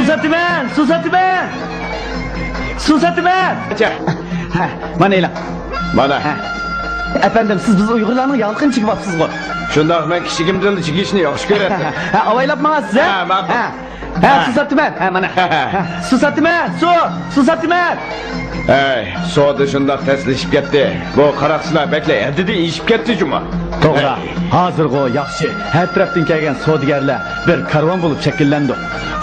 Susatımen, susatımen. Susatımen. Bana eyle. Bana. Efendim siz biz Uygurlarning yalqın chiqyapsiz go. Şundaq men kishigimdan chigishni yaxshi ko'raman. Avaylab maqasiz Ha, ma'qul. susatımen. Mana. Susatımen, susatımen. Hey, soda shundaq taslashib ketdi. Bu qaraqchilar beklaydi, ishib ketdi juma. To'g'ri. Hozir go yaxshi. Har tarafdan kelgan savdogarlar bir karvon bo'lib shakllandi.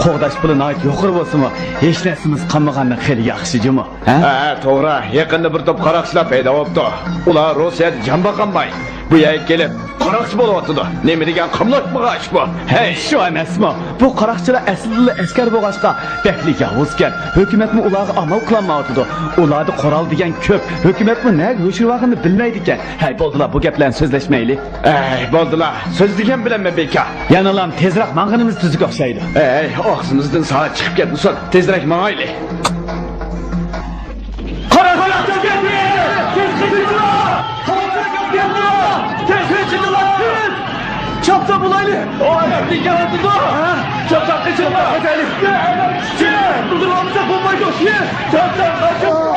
Qo'g'dash puli nihoyat yuqori bo'lsa-mu, hech narsamiz qolmagandan xeyli yaxshi juma. Ha, to'g'ri. Yaqinda bir to'p qaraqchilar paydo bo'ldi. Ular Rossiyada jambaqanmay. Bu yerga kelib qaraqchi bo'lyapti. Nima degan qimlatmag'ash bu? Hey, shu emasmi? Bu qaraqchilar aslida askar bo'lg'achqa beklik yavuzkan. Hukumatmi ularga amal qilmayotdi. Ularni qoral degan ko'p. Hukumatmi nega yo'shirvag'ini bilmaydi ekan. Hay bo'ldilar, bu gaplarni so'zlashmaylik. Ey, bo'ldilar. So'z degan bilanmi beka? Yanalam tezroq mang'inimiz tuzuk o'xshaydi. Ey, og'zimizdan soat chiqib ketmasin. Tezroq mang'ayli. Qaraqchilar keldi! Tezroq! Çapta bulaylı. O ayaklı yaratıldı. Çapta kaçırma. Hadi. Durdurmamıza bombayı doşuyor. Çapta kaçırma.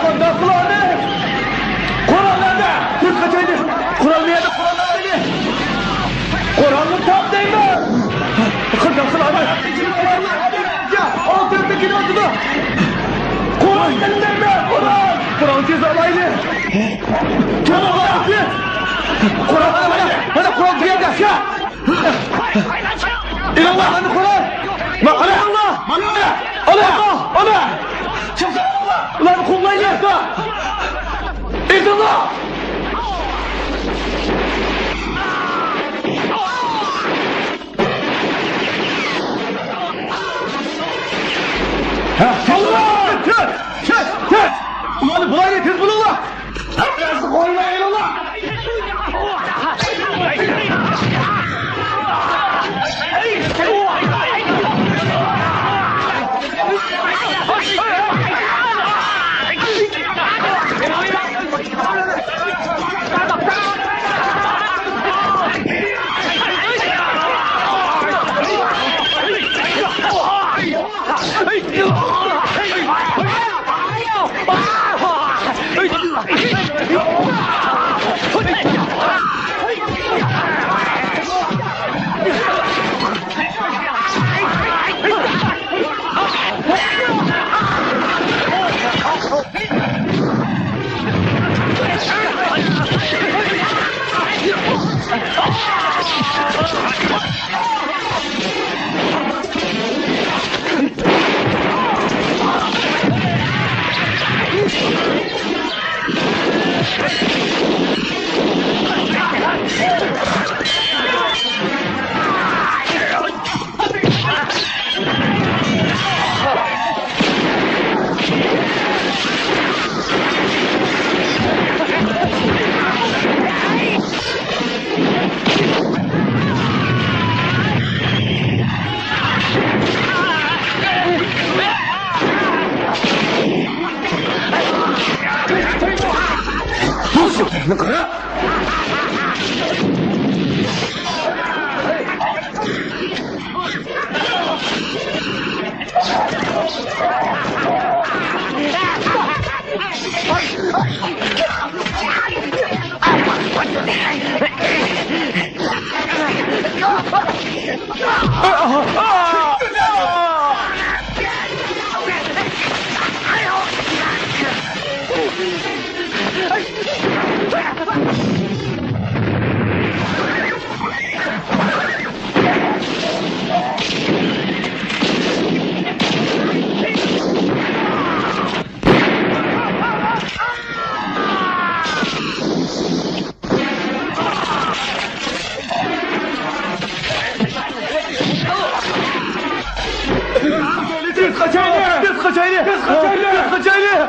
Kondan kulağını. Kur'an nerede? Tut kaçaydı. Kur'an nerede? Kur'an nerede? Kur'an'ın tam değil mi? Kondan kulağını. Ya altındakini atıldı. Kur'an nerede mi? Kur'an. Kur'an cezalaylı. Kur'an nerede? Kur'an bana Kur'an duyar da ya. İlallah bana Kur'an. Ma Allah. Allah. Allah. Çıksın Allah. Ulan kullayın ya. İlallah. Allah. Çek. Ulan bulayın tez bulunla. Biraz koymayın Allah.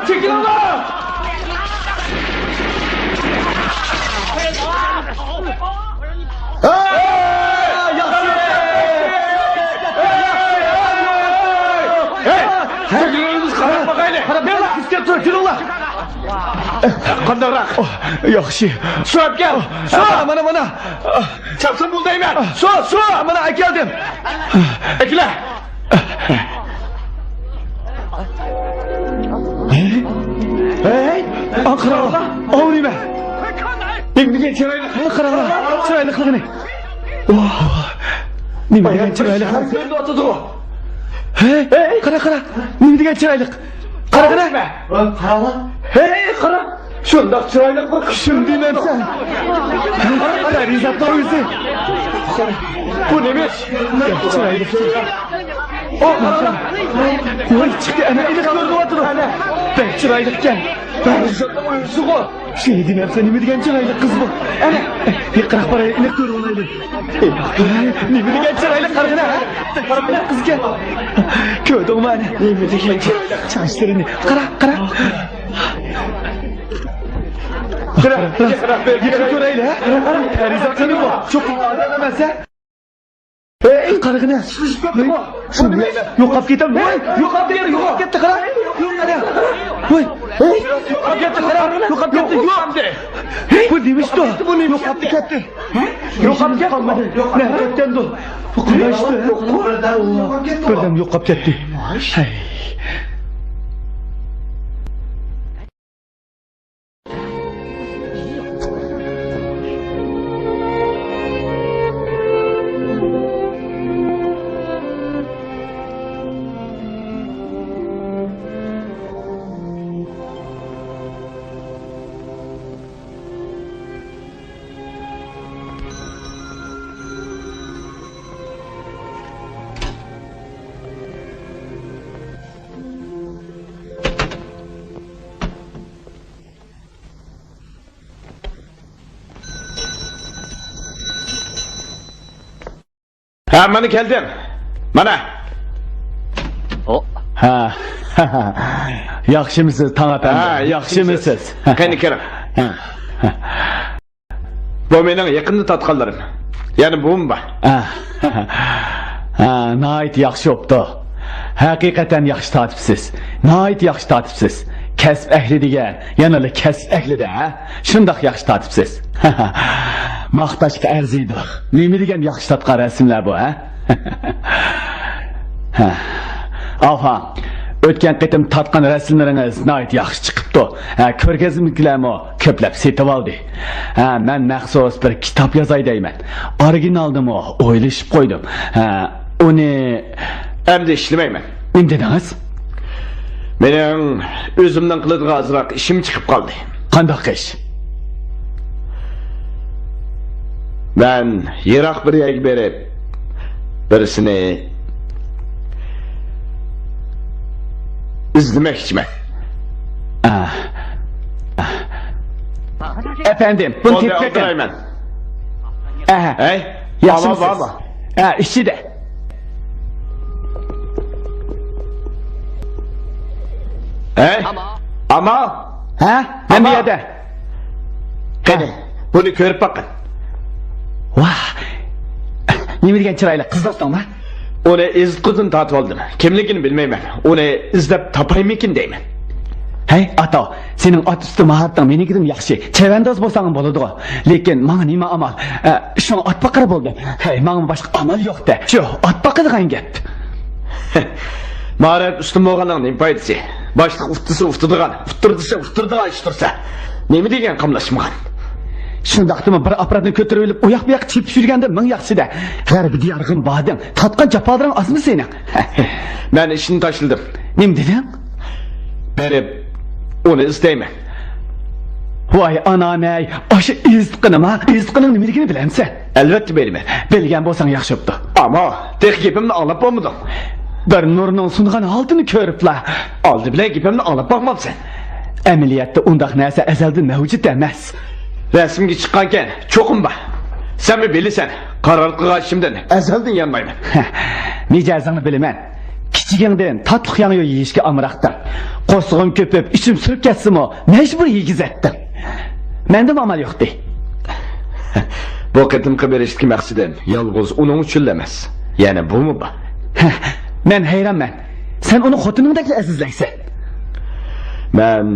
Çekil Allah! Çekiliniz karar bakayla. Ne var? İstep dur, yürü Qandayroq? Yaxshi. Su olib kel. Su. Mana. Chapsin buldayman. Su. Mana akeldim. Akila. Hey, Ankara, oğlum ben. Nimedegan chiroyli, Ankara, chiroyli qilgini. Nimedegan chiroyli qilgini otadi u. Hey, qara, nimedegan chiroyli. Qara. Hey, qara. Shundoq chiroyli bir kishim deyapsan. Qara, rizatni o'zi. Bu nima? Chiroyli. Voy chiqdi, ana iliq ko'rib ana. Ben chiroyli ekan. Ben rizatni o'zi ku. Şey deyapsan, nima degan chiroyli qiz bu? Ana, yiqroq boray, iliq ko'rib olaylik. Nima degan chiroyli qarg'ina, ha? Qarabana qizga. Ko'rdingmi ana? Nima degan chiroyli chanchirini. Qara. Qara, ko'raylik, ha? Rizatni bu. Çok odam emas, ha? Hey, qarg'ina. Shunday yo'qolib ketdim. Yo'qolib ketdi, qara. Voy, yo'qolib ketdi, qara. Yo'qolib ketdi. Bu nima ishdi? Bu nima yo'qolib ketdi? Yo'qolib qolmadi. Ketdi. Bu qanday ishdi? Birdan yo'qolib ketdi. Ha, mana keldim. Mana. Ha. Yaxshimisiz, Tong apam? Ha, yaxshimisiz? Qani kiring. Bu mening yaqinni tatqanlarim. Ya'ni buvim. Nayt yaxshi bo'pti. Haqiqatan yaxshi tatibsiz. Nayt yaxshi tatibsiz. Kasb ahli degan, yana kasb ahlida, ha? Shundoq yaxshi tatibsiz. Maqtashga arziydi. Nima degan yaxshi tatgan rasmlar bu, ha? Aha, o'tgan qitim tatgan rasmlaringiz nayt yaxshi chiqibdi. Ko'rgazmalarmi ko'plab setib oldi. Men maxsus bir kitob yozay deyman. Originaldimi o'ylashib qo'ydim. Uni Endi ishlamayman. Nima dedingiz? Mening o'zimdan qiladigan azroq ishim chiqib qoldi. Qanday ish? Ben yiroq bir yerga berib, birisini izlamoqchiman. Efendim, bunu tepkileyin. Hey, yaxshimisiz? İşçide. Hey, ama Ben bir yerde. Qani, bunu ko'rib bakın. Vah! Nima degan chiroyli qiz dostonmi? Uni izqizini tatib oldim. Kimligini bilmayman. Uni izlab topaymikin deyman. Hey, ata, sening ot usti mahorating menikidan yaxshi. Chavandoz bo'lsang bo'ladi-ku. Lekin menga nima amal? Shu ot baqara bo'ldi. Hey, menga boshqa amal yo'q-da. Shu ot baqadigan gap. Maharat ustim bo'lganning nima foydasi? Boshliq uftirdigan ish tursa. Nima degan qamlashmagan? Shundaqdimi bir apparatni ko'tarib olib, oyoq bu yoq chepib yurganda ming yaxshi-da. G'arbi diyarg'in bading, tatqan jafolaring asmi sening. Men ishni tashladim. Nima deding? Berib uni izlayman. Voy anam-ey, o'sha izdiqining nimaligini bilamsan? Albatta bilmayman. Bilgan bo'lsang yaxshi bo'pti. Ammo tek gapimni anglab bo'lmading. Bir nurning sungan altini ko'ribla. Oldi bilan gapimni anglab boqmabsan. Amaliyotda undaq narsa azaldan mavjud emas. Rasmga chiqqankan, cho'qim bor. Sen mi bilasan? Qaror qilganimdan azaldan yanmayman. Mijozingni bilaman. Kichigingdan tatliq yangi yeyishga amraqdim. Qo'sg'im ko'pib, ichim surib ketsa-mo, majbur yegizatdim. Menda amal yo'qdi. Bu qitimqi berishki maqsadim yolg'iz uning uchun emas. Yana bumi bor. Men hayronman. Sen uni xotiningdek azizlaysan. Men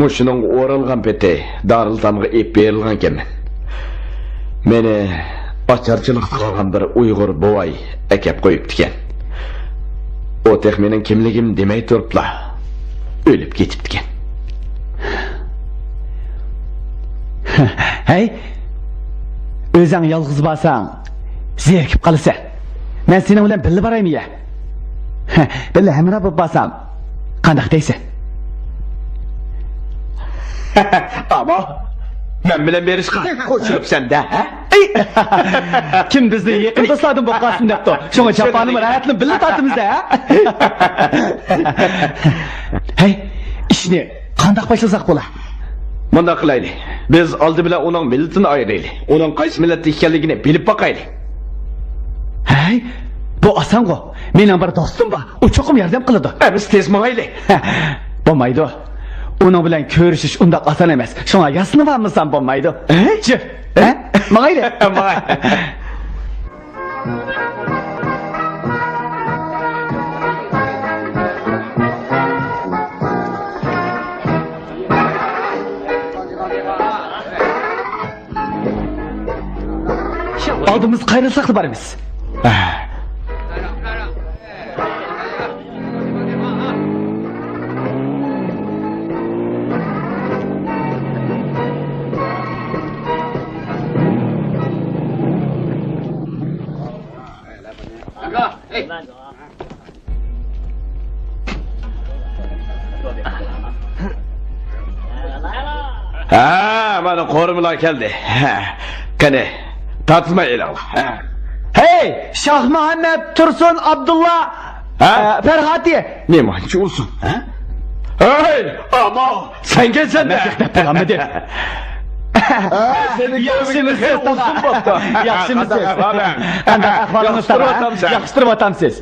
mushuning o'ralgan peti Darultamga ep berilgan ekanman. Meni ocharchilik qilgan bir Uyg'ur bovay akab qo'yibdi ekan. O tek mening kimligim demay turiblar. O'lib ketibdi. Hey, o'zing yolg'iz bo'lsang, zerikib qolasan. Men sening bilan birga boraymi ya? Birga hamroh bo'lib bo'lsam, qanday deysan? Ammo men bilan berishqa qo'shilibsan-da, ha? Kim bizni yaqin do'stlardan bo'lib qolsin debdi. Shunga chapanimi rahatni birga tortimiz-da, ha? Hey, ishni qanday boshlasak bo'lar? Bunda qilaylik. Biz oldi bilan uning millatini ayiraylik. Uning qaysi millatda ekanligini bilib boqaylik. Hey, bu oson-ku. Mening bir do'stim bor. U cho'qim yordam qiladi. Biz tez mangaylik. Bo'lmaydi. Uning bilan ko'rishish undaq oson emas. Shunga yasinibammisan bo'lmaydi. Chi? Ha? Mangayli. Mangay. Aldığımız qayrılsaqlı barımız. Mana qo'rimlar keldi. Qani, tartma e'lon. Hey, Shah Muhammad Tursun Abdullah Ferhati. Nemanchi o'lsin, ha? Hey, ammo sen kelsan da. Muhammad. Yaxshimisiz, o'lsin bo'pti. Yaxshimisiz. Qanday ahvolingiz? Yaxshirib o'tamsiz.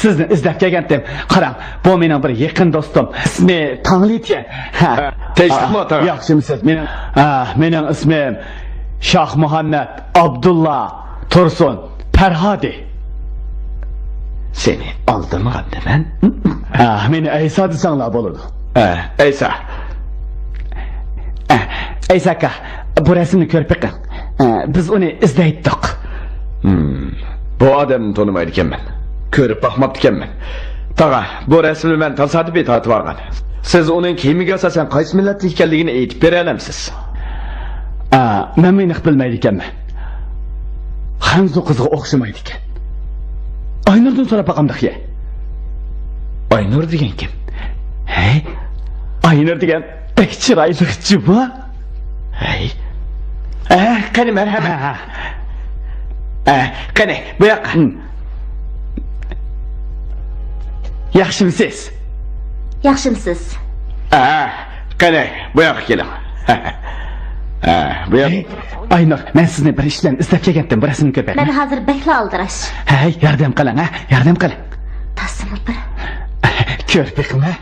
Sizni izlab kelgandim. Qarang, bu mening bir yaqin do'stim. Ismi Tanglitya. Tinchlikmi ota? Yaxshimisiz? Mening ismim Shah Muhammad Abdullah Tursun Ferhadi. Seni aldırmagandim ben. Meni Aysa desanglar bo'ladi. Aysa. Aysa aka, bu rasmni ko'rib beqing. Biz uni izlaydik. Bu odamni tonimaydi ekanman. Ko'rib boqmabdi ekanman. Tog'a, bu rasmni men tasodifiy tortib olgan. Siz uning kiyimiga asosan qaysi millatda ekanligini aytib bera olamsiz? Men meni bilmaydi ekanman. Hanzo qizga o'xshamaydi ekan. Aynurdan so'rab boqamdiq ya. Aynur degan kim? Hey, Aynur degan chiroyli bu. Hey. Qani marhamat. Qani, bu yoqqa. Yaxshimisiz? Yaxshimisiz? Qani, bu yoqqa keling. Bu yoq. Aynur, men sizni bir ishdan izlab kelgandim, bu rasmni ko'rib. Men hozir bekla aldirash. Hey, yordam qiling, ha? Yordam qiling. Tasma bir. Ko'rib beqingmi?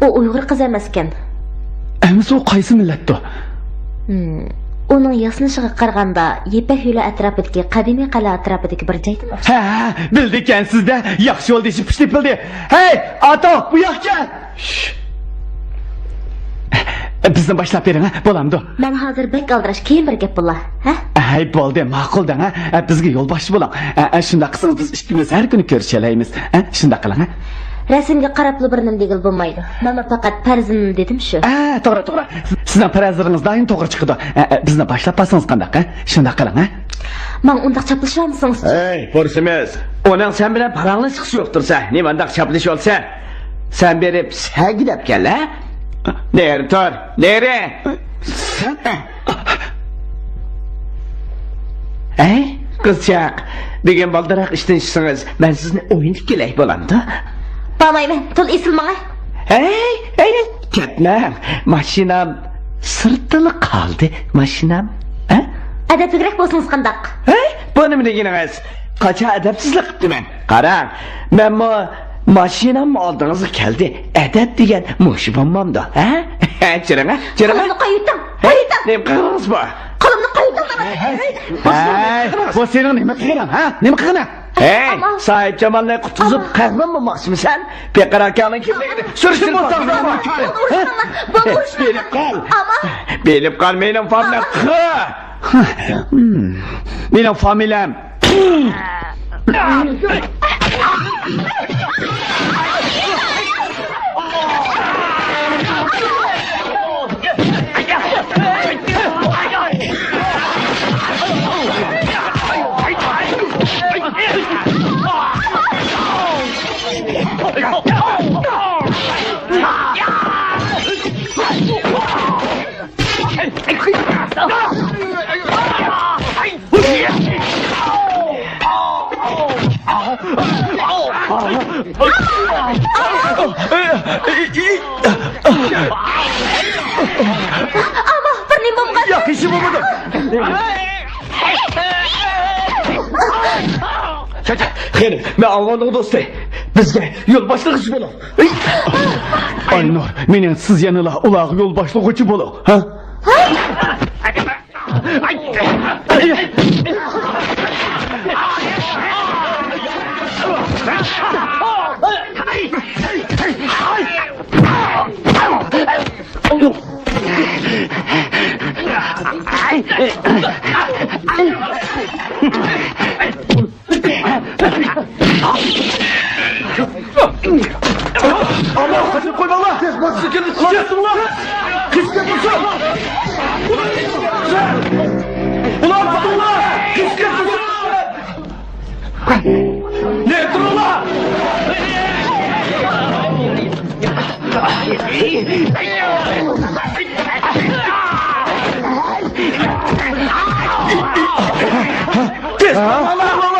U Uyg'ur qiz emas ekan. Emas, u qaysi millatda? Uning yasnishiga qaraganda Yepak yo'li atrofidagi qadimiy qal'a atrofidagi bir joydan o'xshaydi. Ha, bildi ekansizda. Yaxshi yo'l deb pishib bildi. Hey, ato, bu yoqqa. Bizni boshlab bering, ha? Bo'lamdi. Men hozir bek aldirash keyin bir gap bo'lar, ha? Hay, bo'ldi, ma'quldan, ha? Bizga yo'lboshchi bo'ling. Shunda qilsangiz biz ikkimiz har kuni ko'rishalaymiz, ha? Shunda qiling, ha? Rasmga qarab bir nim degil bo'lmaydi. Men faqat farzim dedim shu. To'g'ri. Sizning farzlaringiz doim to'g'ri chiqadi. Bizni boshlab qo'ysangiz qanday, ha? Shunda qiling, ha? Men undaq chaplashmaysiz. Hey, po'rsimiz. Uning sen bilan paranglashish yo'qtirsa, nima undaq chaplish olsa? Sen berib, sagidab kel, ha? Nere tor? Nere? Hey, qizchaq. Degan baldaroq ishdan chiqsangiz, men sizni o'yinib kelay bo'lamda. Bo'lmayman. Tul esilmay. Hey, ketmang. Mashinam sirtili qoldi. Mashinam. Adabliroq bo'lsangiz qandaq? Hey, bu nima deganingiz? Qacha adabsizlik qilibman. Qarang, men mashinamni oldingizga keldi. Adab degan mush bo'lmamda, ha? Chiring. Qo'limni qo'ydim. Nima qilasiz bu? Qo'limni qo'ydim. Hey, bu sening nima qilgan, ha? Nima qilgan? Hey, Said Jamalni qutuzib qahramon bo'lmoqchimisan? Peqar akaning kimligini surishtirib Bilib qol. Bilib qol, mening famna. Benim familiyam. Ama pernimba bukan. Ya kişi bulmadım. Xeyr, men Avonning do'sti. Bizga yo'l boshlig'i bo'ling. Aynur, mening siz yanıla uloq yo'l boshlovchi bo'ling. Ha? Allah kaçın koyma Allah. Bak sıkıntı çıkarsın lan. Kıskı mısın? Ulan tutun lan. Kıskı mısın? Ne durun lan? Kes! Allah Allah!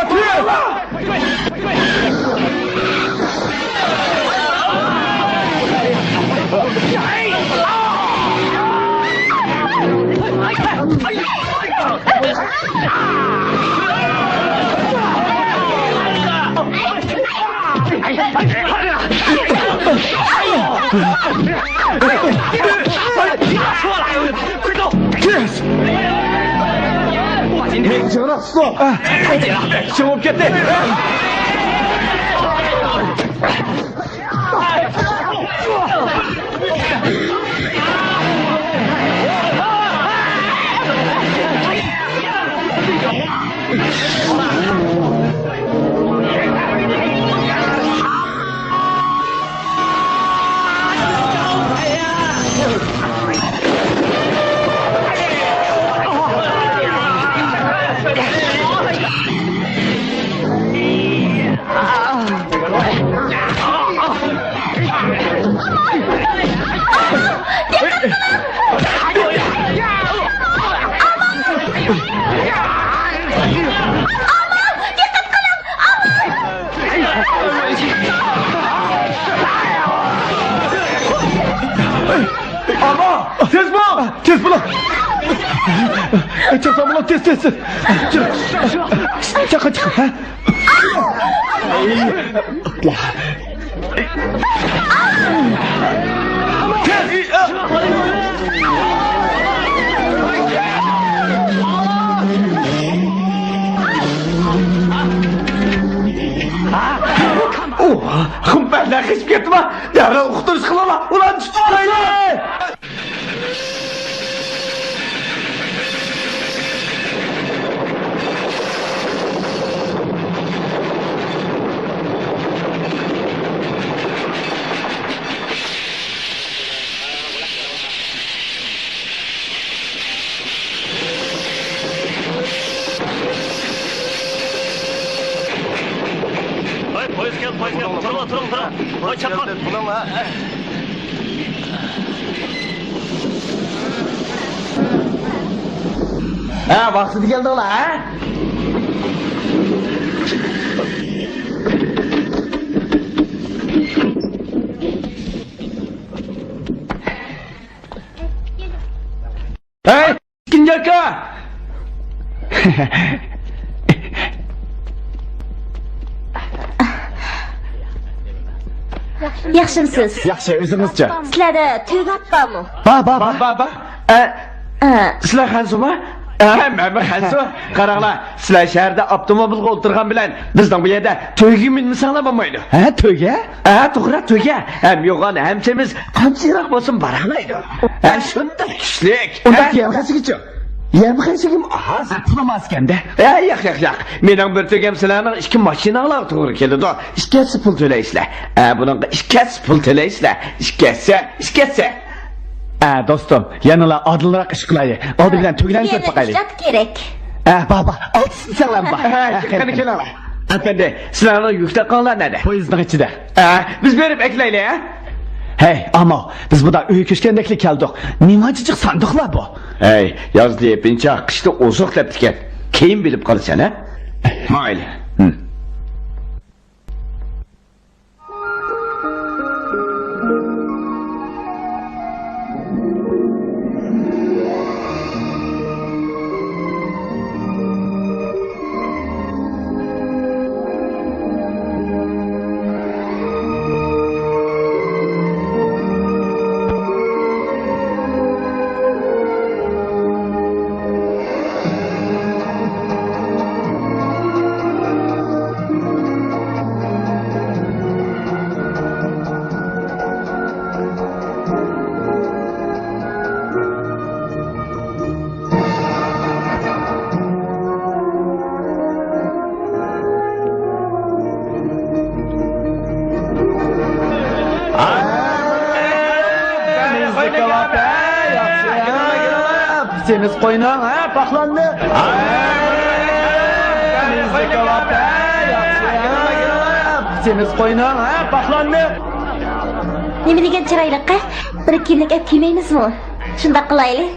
Kes! Jangan stop! Cukup kita. Ama tez bul! Tez bul! Çabuk bul tez tez. Çık çık ha. Tez. Xumbarlar qishib ketma. Darrov uqtirish qilama. Ularni tutmaydi. Polis geldi. Turun. Oy çakal. Ha, vaqti keldi ular, ha? Hey, ikinci aka! Yaxshimisiz? Yaxshi, o'zingizcha. Sizlarda to'ygat bormi? Ba. Sizlar Xansuma? Men Xansu. Qaranglar, sizlar shaharda avtomobilga o'tirgan bilan bizning bu yerda to'yga minmasanglar bo'lmaydi. Ha, to'yga? To'g'ri, to'yga. Ham yo'g'on hamchamiz qancharoq bo'lsin borolmaydi. Shunday kuchlik. Unda kelg'asigacha. Yem qilishim az pulmas ekanda. Yo'q. Mening bir tugam sizlarning ikki mashinalar to'g'ri keladi. Ikkisi pul to'laysizlar. Buningga ikkisi pul to'laysizlar. Ikkisi. Do'stim, yanala odilroq ish qilaylik. Oldi bilan tuglanib ko'rib boqaylik. Yana kerak. Baba, oltsin saqlab bor. Qani kelinglar. Efendi, sizlarning yuktaqonlar nerede? Poyezdning ichida. Biz berib eklaylik, ha? Hey, ammo biz burada uy ko'chgandekli keldik. Nima jijiq sandiqlar bu? Hey, yozda pinchoq, qishda oziq deb tikan. Keyin bilib qolasan, ha? Mayli. Semiz qo'yning, ha, paxlanni. Semiz qo'yning, ha, paxlanni. Nima degan chiroyliqqa? Bir kimlik olib kiymaymizmi? Shunda qilaylik.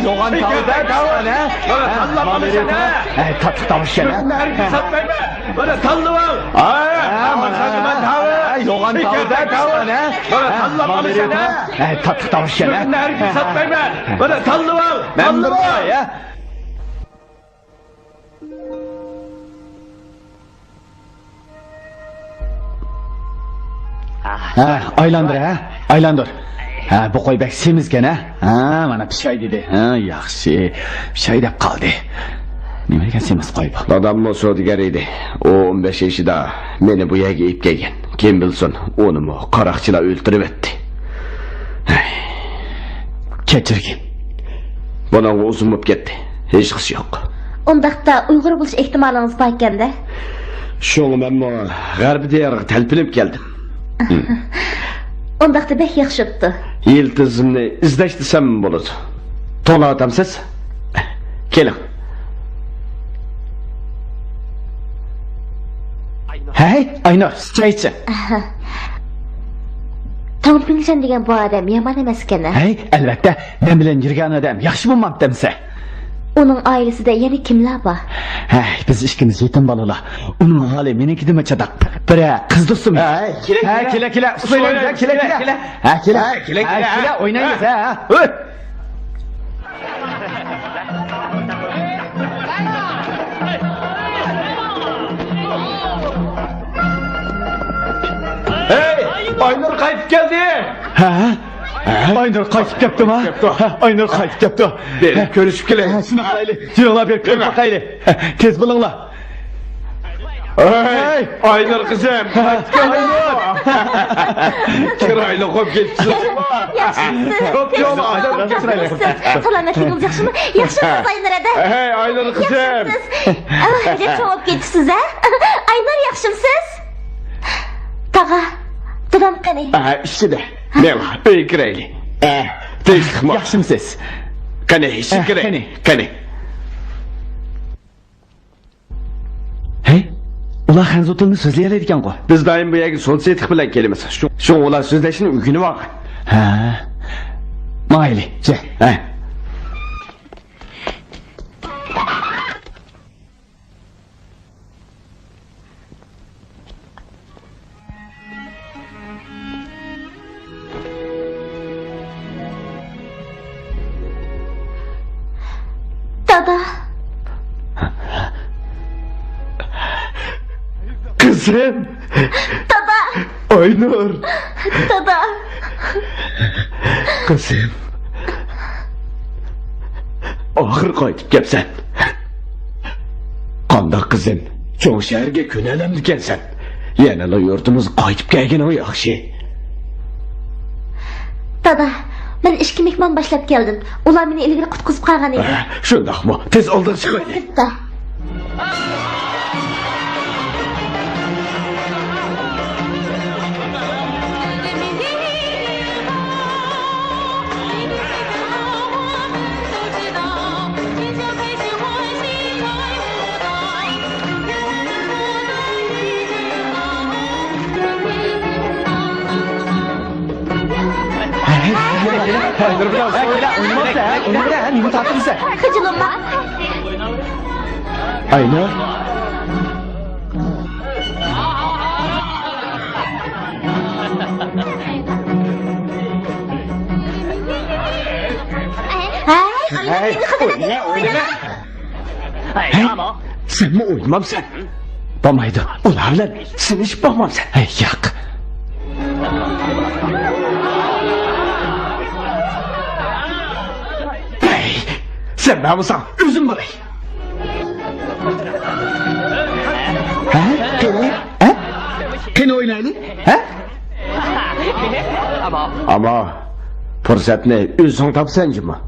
Yo'g'on tavda, tavana. Tatlı tavşana. Bana tallı var. Yo'g'on tavda, tavana. Tatlı tavşana. Satmayma. Bana tallı var. Tallı var. Aylandır, ha? Aylandır. Bu qo'y bek semizgan, ha? Mana pishay dedi. Yaxshi. Pishay deb qoldi. Nima ekan semiz qo'y bu? Dadammo sodigar edi. O 15 yoshida meni bu yerga ip kelgan. Kim bilsin, onu mu qaroqchilar o'ltirib etdi. Kechirgin. Buning uzun bo'lib ketdi. Hech qish yo'q. Undaqda Uyg'ur bo'lish ehtimolingiz bor ekanda. Sho'ng menmo g'arbida yerga talpinib keldim. Undaqda bek yaxshi o'tdi. Yiltizimni izlash desam bo'ladi. To'latamsiz? Keling. Hey, Aynur, çaychi. Tompingshan degan bu odam yomon emas ekan. Hey, albatta, men bilan yurgan odam yaxshi bo'lmabdimsa. Uning oilasida yana kimlar bor? Hey, biz ikkimiz yetim bolalar. Uning holi menikidimi chadaq. Biri qiz do'stim. Kela. Usmoylar, kela. Kela, o'ynaymiz, ha. Hey, Aynur qaytib keldi. Aynur qaytib kelibdimi? Aynur qaytib kelibdi. Berib ko'rishib kelaylik. Shuni qaraylik. Jirolar berib ko'rib boqaylik. Tez bo'linglar. Hey, Aynur qizim. Aynur. Chiroyli qo'yib ketdingiz. Yaxshimisiz? Ko'p Salomatligingiz yaxshimi? Yaxshimisiz Aynurada? Hey, Aynur qizim. Yaxshimisiz? Javob ketdingiz, ha? Aynur yaxshimisiz? Tag'a, dadam qani? Ishida. Men uy kiraylik. Tinchlikmi? Yaxshimisiz? Qani, ish kiray. Qani. Hey, ular hanzo tilini so'zlaylar ekan-ku. Biz doim bu yerga so'lsetik bilan kelamiz. Shu ular so'zlashning ukini bor. Mayli, je. Dada. Kızım. Dada. Aynur. Dada. Kızım. Ahır qaytib kelsan. Qanday qizim? Cho'ng shaharga ko'nalam ekansan. Yana yurtimiz qaytib kelgani yaxshi. Dada, Men ishga mehmon boshlab keldim. Ular meni ilgari qutqizib qolgan edi. Shundaqmi? Tez oldiga chiqaylik. Bitta. Dur biraz. Oynamazsa, oynamazsa, nima tartırsa. Xijilma. Ayna. Hey, Oynama. Sen mi oynamamsan? Bo'lmaydi. Ular bilan sinishib boqmamsan. Yo'q. Sen ben mısın? Üzüm bana. Qani oynaylik? Ama fırsatını üzüm tapsancı mı?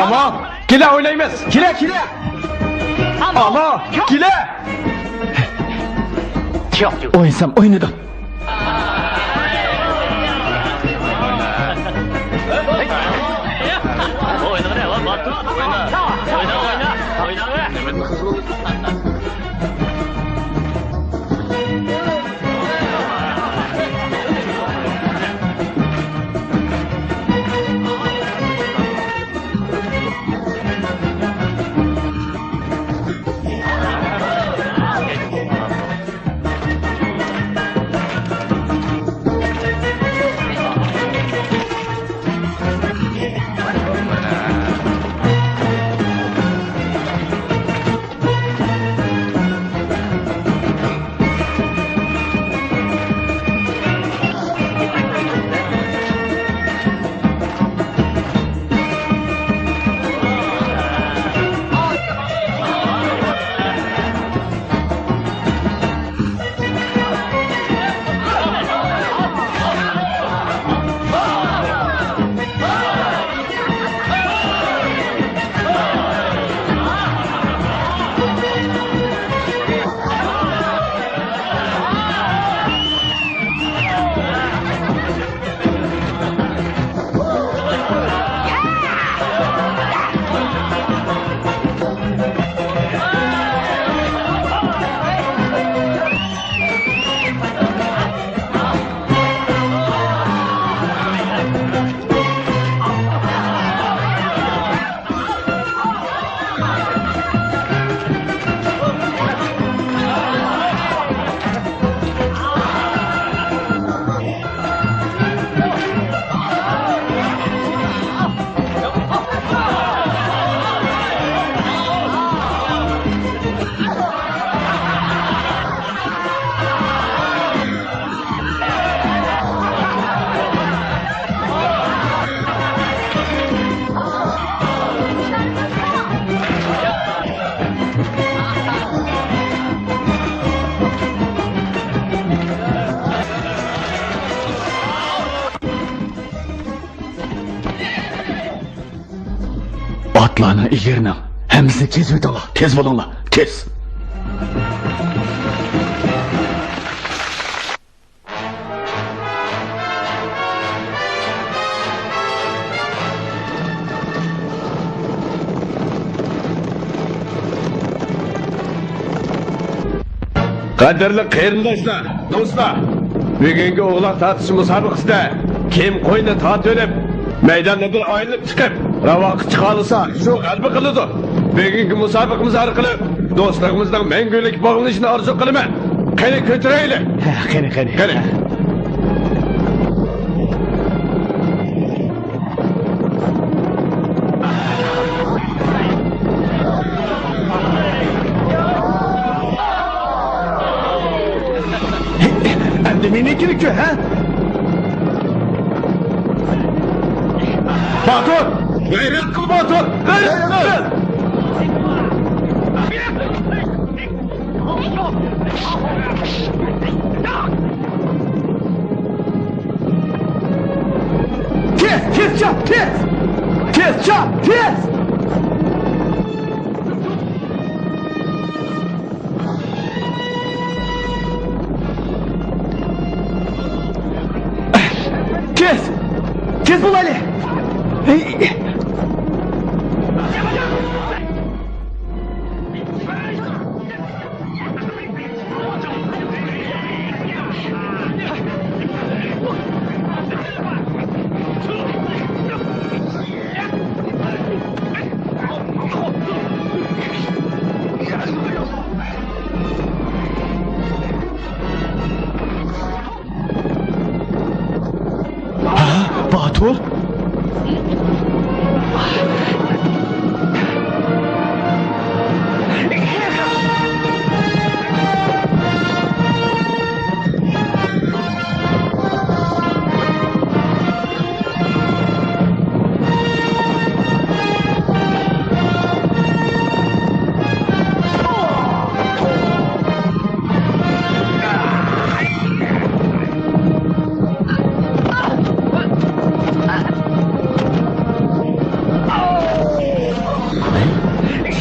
Ama kile oynayamaz. Kile. Ama kile. Oynasam oynadım. Atlarını ilgirini. Hemsini tez ödala. Tez bulunla. Tez. Qadrli qarindoshlar, do'stlar, bugungi o'g'loq tortish musobaqasida kim qo'yni tortib, maydonda bir aylanib chiqib, ravoqi chiqa olsa, shu g'alaba qiladi. Bugungi musobaqamiz orqali do'stligimizning mangulik bog'lanishini orzu qilaman. Qani ko'taraylik. Qani. Menekini kö, ha? Batur! Gayret kıl Batur! Gayret kıl! Çap, tez! Tez, çap, tez! Tez! Tez bul Ali! Batur?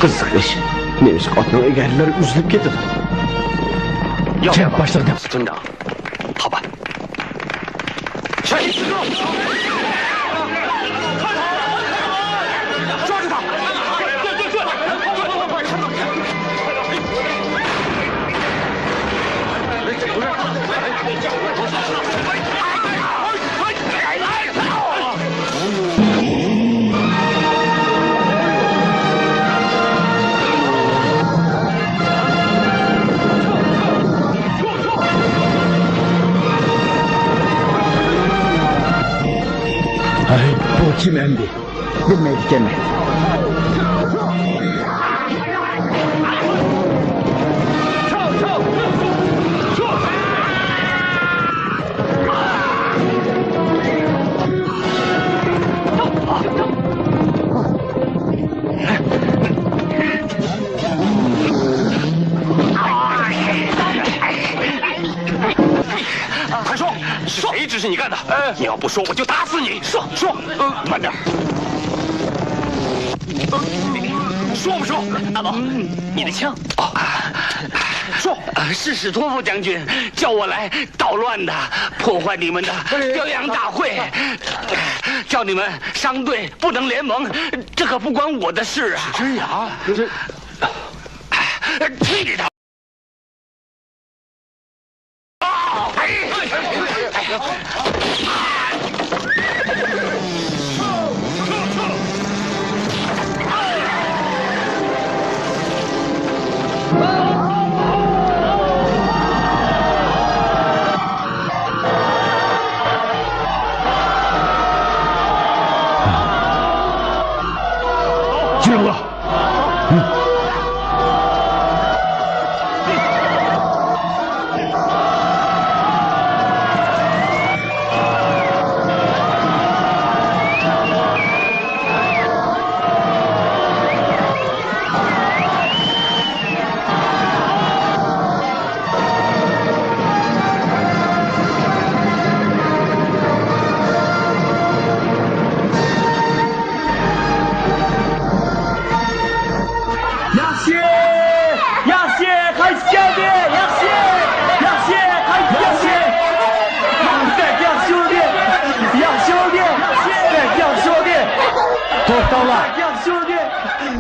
Qiziq ish. Nemish otning egarlari uzilib ketdi. Çap başladı. 村长，好吧。全体集中！抓住他！Ay, bu kim endi? Bilmeydi kendini.谁指使你干的？你要不说，我就打死你！说，慢点。说不说？阿宝，你的枪。说，是史托夫将军叫我来捣乱的，破坏你们的雕羊大会，叫你们商队不能联盟，这可不关我的事啊！真牙，这，去你的！进入了。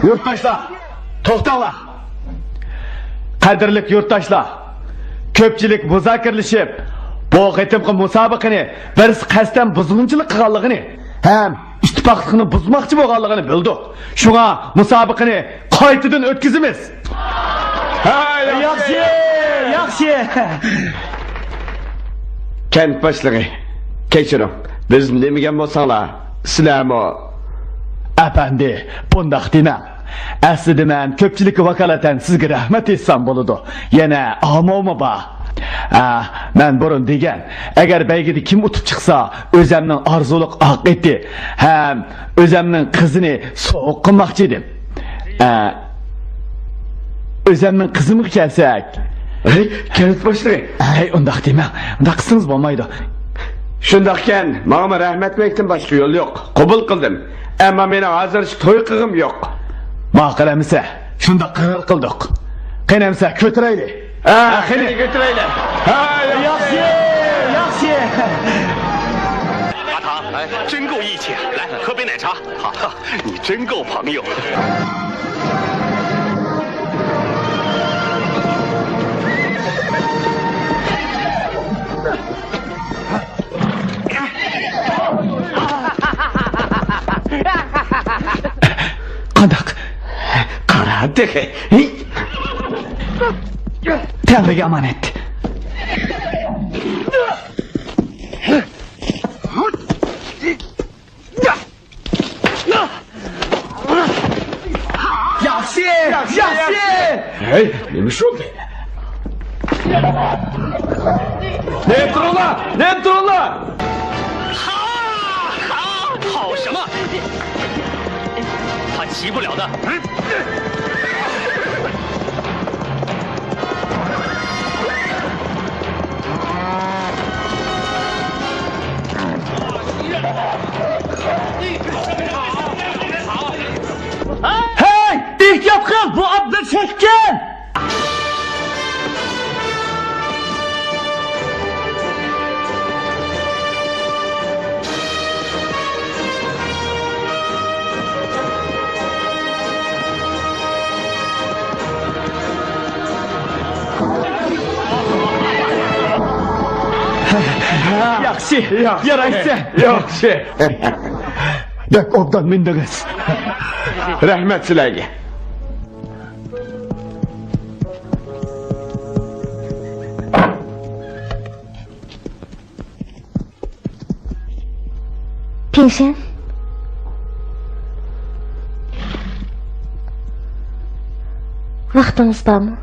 Yurttaşlar, to'xtanglar. Qadrli yurttaşlar, ko'pchilik muzokirlashib, bu qitimqi musobaqani biz qasddan buzg'unchilik qilganligini ham ittifoqlikni buzmoqchi bo'lganligini bildik. Shunga musobaqani qaytadan o'tkazamiz. Yaxshi. Kent boshlig'i, kechiring. Biz nemagan bo'lsanglar, sizlarmi? Efendi, bundaq demang. Aslida men ko'pchilikka vakolatan sizga rahmat etsam bo'ladi. Yana amoma bor. Men burun degan, agar baygida kim o'tib chiqsa, o'zimning orzuliq oqiti ham o'zimning qizini so'q qilmoqchi edim. O'zimning qizimga kelsak, Kent boshlig'i. undaq demang. Undaq qilsangiz bo'lmaydi. Shundaqkan, menga rahmat etmekdan boshqa yo'l yo'q. Qabul qildim. Ammo meni hozircha to'y qilg'im yo'q. Maqalamisa, shunda qaror qildik. Qanamsa ko'tiraylik. Qani ko'tiraylik. Yaxshi, yaxshi. 阿唐，真够义气，来喝杯奶茶。好，你真够朋友。Qandaq? Qaradi. Tangriga omonat. Yaxshi, yaxshi. Hey, nima shu? Ne turlar? 好什么？他骑不了的。Hey, ehtiyot qil, bu Abdul chekkan. Yaxshi, yaraysan. Yaxshi. Bak obdan mindingiz. Rahmat sizlarga. Penshen. Vaqtingiz bormi?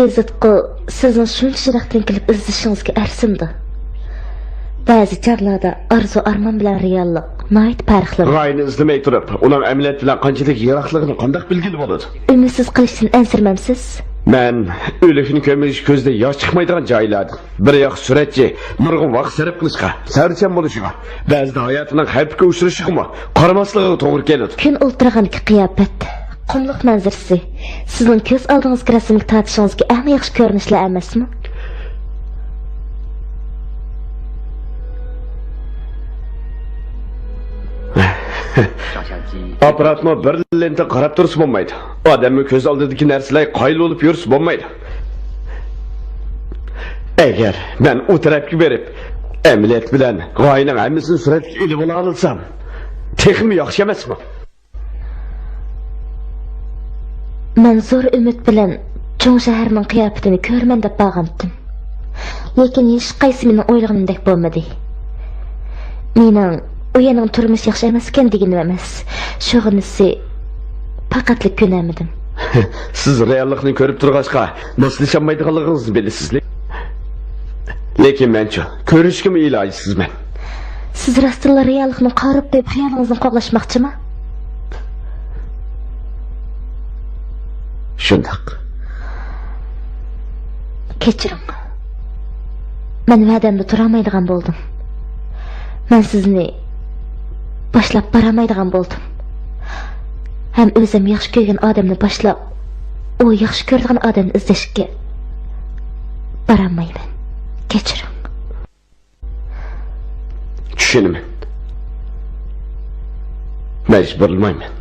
Ezitqi, sizning shunchaliqdan kelib izlashingizga arsindi. Ba'zi chog'larda arzu armon bilan reallik nihoyat farqli. G'oyani izlamay turib, uning amaliyot bilan qanchalik yiroqligini qanday bilgili bo'ladi? Umidsiz qilishdan ansirmamsiz? Men o'likni ko'mish ko'zda yosh chiqmaydigan joylarda bir yoq suratchi nurg'un vaqt sarf qilishga, sarchan bo'lishiga, ba'zida hayotining xavfga uchrashiga qaramasligiga to'g'ri keladi. Kun o'ltirganki qiyofat, qumliq manzarasi sizning ko'z oldingizga rasmga tortishingizga eng yaxshi ko'rinishlar emasmi? Aparatma bir lenta qarab tursa bo'lmaydi. Odamning ko'z oldidagi narsalar qoyil bo'lib yursa bo'lmaydi. Agar men u tarafga berib, amaliyot bilan g'oyaning hammasini suratga ilib ola olsam, texmi yaxshi emasmi? Men zo'r umid bilan cho'ng shaharning qiyofatini ko'rman deb bag'amdim. Lekin hech qaysi mening o'ylaganimdek bo'lmadi. Mening u yerning turmush yaxshi emas ekan deganim emas. Shug'inisi faqatlik ko'namidim. Siz reallikni ko'rib turg'achqa naslishamaydiganligingizni bilasiz. Lekin mencha ko'rishga ilojsizman. Siz rostilla reallikni qarib deb xiyolingizni qo'g'lashmoqchimi? Shundoq. Kechiring. Men va'damda tura olmaydigan bo'ldim. Men sizni boshlab baramaydigan bo'ldim. Ham o'zim yaxshi ko'rgan odamni boshlab, u yaxshi ko'rgan odamni izlashga baramayman. Kechiring. Tushunaman. Majburlamayman.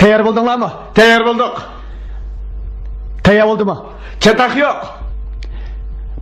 Tayyor bo'ldinglarmi? Tayyor bo'ldik. Tayyor bo'ldimi? Chetaq yo'q.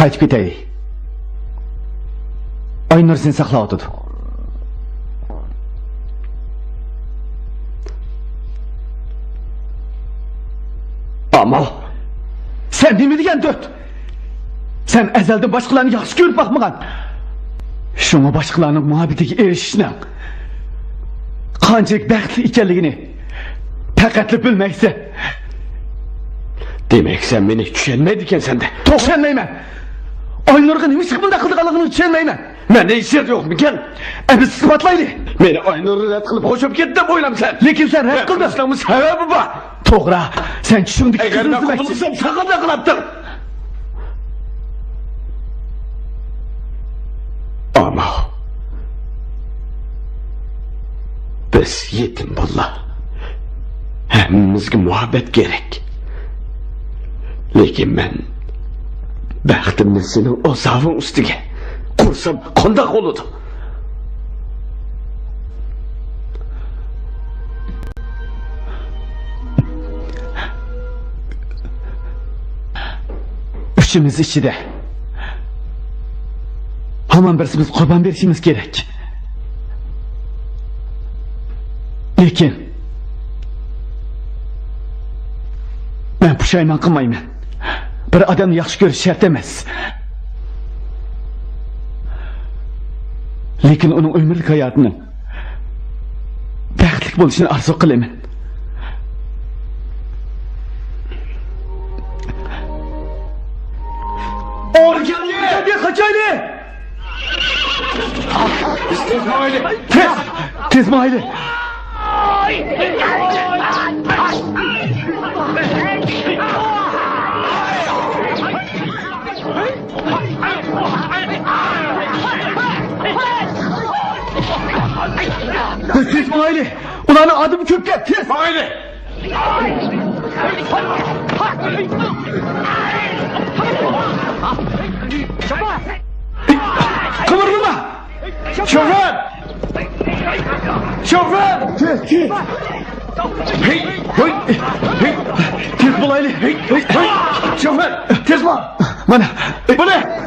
Qaytib ketaylik. Aynur seni saqlab o'tdi. Ama sen nima degan dört? Sen ezelden başkalarını yaxshi ko'rib bakmagan. Şuna başkalarının muhabbetiga erishishni qanchalik baxtli ekanligini faqatli bilmaysan. Demek sen beni tushunmaydi ekansan-da. Tushunmayman. Aynurga nima chiqib bunday qilganligini tushunmayman. Mende ishlar yo'qmikan? Biz isbotlaylik. Meni Aynurni rad qilib qo'shib ketdi deb o'ylamsan. Lekin sen rad qilding. Qilishning sababi bor. To'g'ri, sen tushunding. Agar men qutulsam saqlab qilibdim. Ama biz yetim bo'llar. Hammamizga muhabbet gerek. Lekin men baxtimni sening o'zaving ustiga qursam qanday bo'ladi? Üçümüz ichida hamon birimiz qurbon berishimiz kerak. Lekin men pushaymon qilmayman. Bir odamni yaxshi ko'rish shart emas. Lekin uning umrlik hayotini baxtli bo'lishini orzu qilaman. Organli kaçaylı. Tez mahalle. Tez mahalle. Ulanın adım köpke. Tez mahalle. Kıvırma! Şoför! Şoför! Tez! Hey! Hey! Hey! Tez bulaylı! Hey! Hey! Şoför! Tez bul! Bana! Bu ne?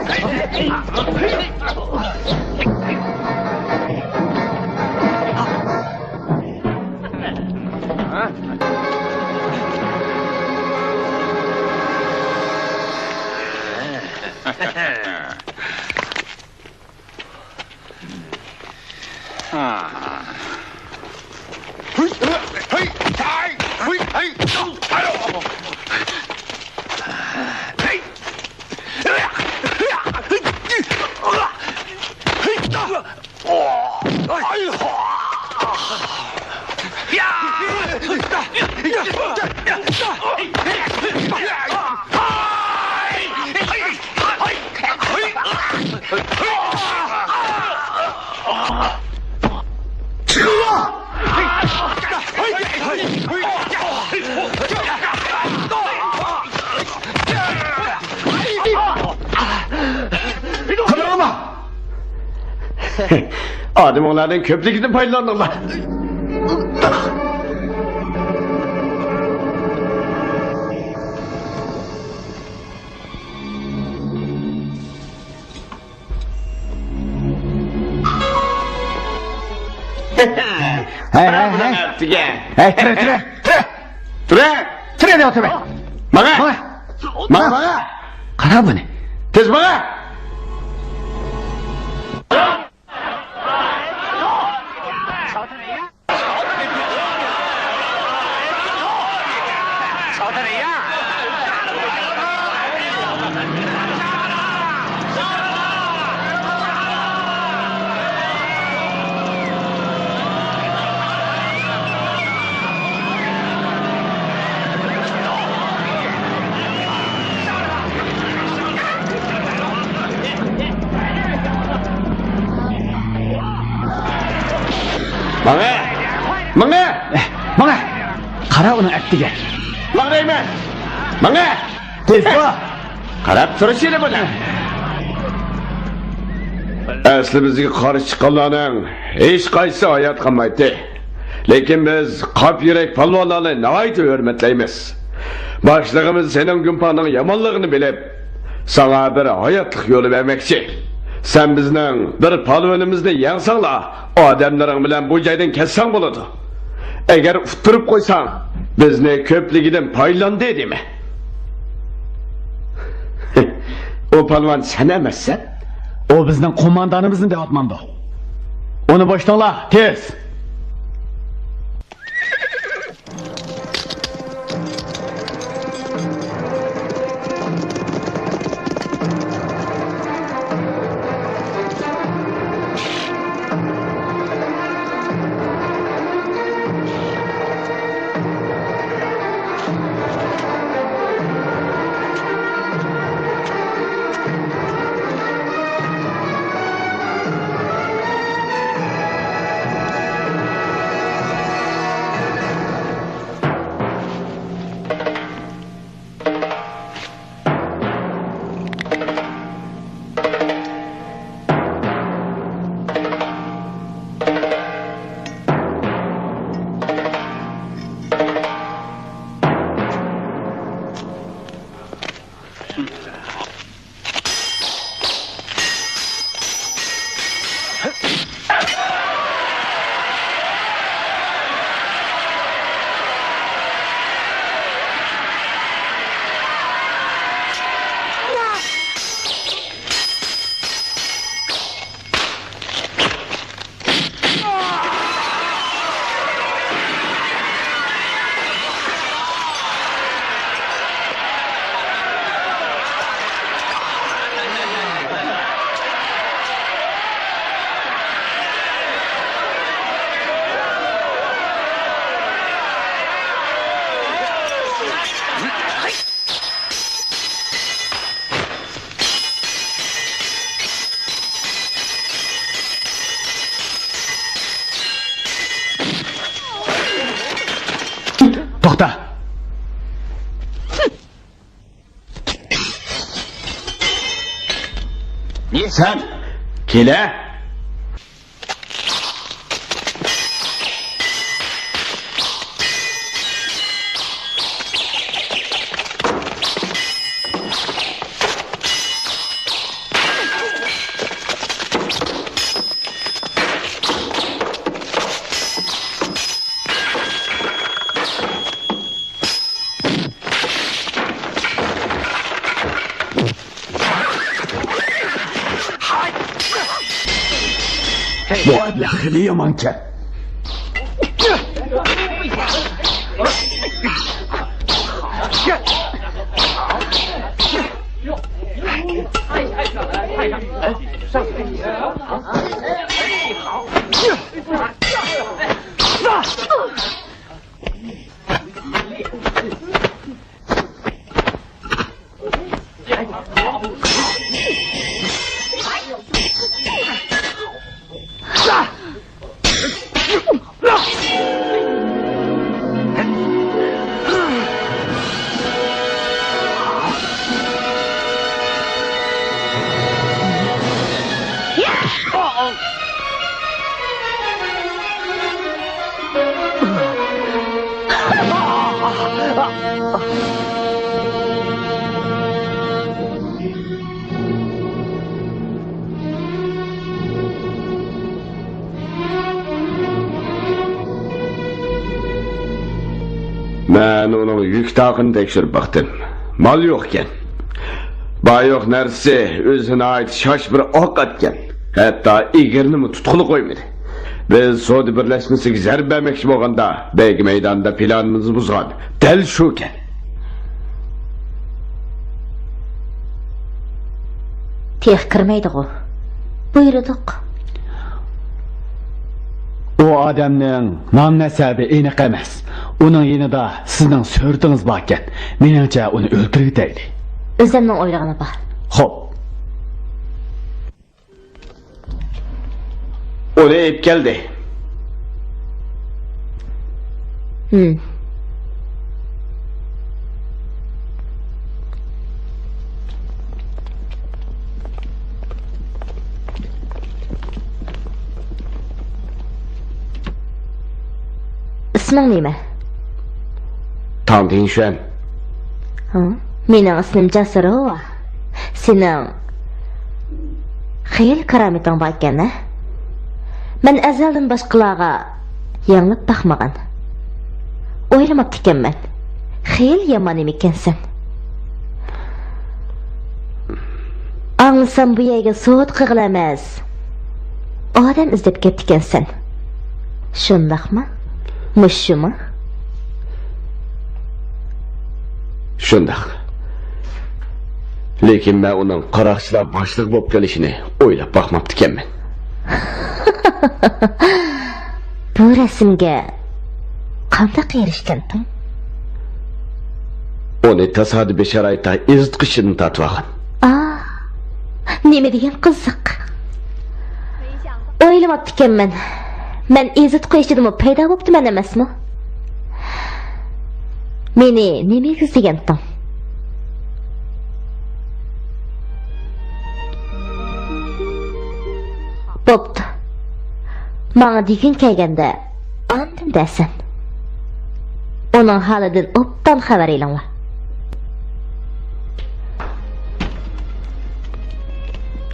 Adem onların köprüsünü paylanırlar. Hey, tire de otur be. Bana. Kara bu ne? Tez bana. Mana. Qara uni aktiga. Mang'rayman. Mana. Tez bo'l. Qarab turishingni bo'lar. Asli bizga qarshi chiqqanlarning hech qaysi hayot qilmaydi. Lekin biz qop yurak palvonlarni nihoyat hurmatlaymiz. Boshlig'imiz sening gumponing yomonligini bilib, Sana bir hayatlık yolu vermekçi. Sen bizden bir palvanımızda yansangla, adamların bilen bu caydan kessan buladı. Eğer utturup koysan, bizni köpligiden paylan dedi mi? O palvan sen emezsen? O bizden komandanımızın da atmandı. Onu boştanla, tez. Toxta. Sen, kele. Bu ahlaklı yamanken. Ben onun yük taqını tekşirip baktım. Mal yokken. Bayoq nersi özüne ait şaş bir ok atken. Hatta igirini mi tutkulu koymadı. Biz Sodi birleşmesiga zarb bermoqchi bo'lganda beg maydonda planimizni buzgan. Dal shuken. Tex kirmaydi-ku. Buyurdik. O adamning nom nasabi aniq emas. Uning yanida sizning so'rtingiz bor ekan. Meningcha uni o'ldirib deydi. O'zimning o'ylag'ini bor. Xo'p. Onu ep geldi. İsming nima? Tantin Şen. Mening ismim Jasurova. Senin xeyli karametin var ekan, ha? Men azaldan başqalarga yanılıb baxmagan. Oylamaptı ekanman. Xeyli yomon ekansan. Anlasam bu yerga soat qig'il emas. Odam izlab ketdi ekansan. Shundaqmi? Mushumi? Shundaq. Lekin men uning qaroqchilar boshliq bo'lib kelishini o'ylab baxmabdi ekanman. Bu rasmga qanday erishganding? Uni tasodifiy sharoitda ezitqishini tatib olgan. Nima degan qiziq. O'ylamabdi ekanman. Men ezit qo'yishdim paydo bo'libdiman emasmi? Meni nima izlaganding? Bo'pti. Menga degan kelganda ondan dasan. Uning holidan obdan xabar eling.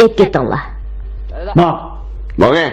Etketinglar. Bo'g'e.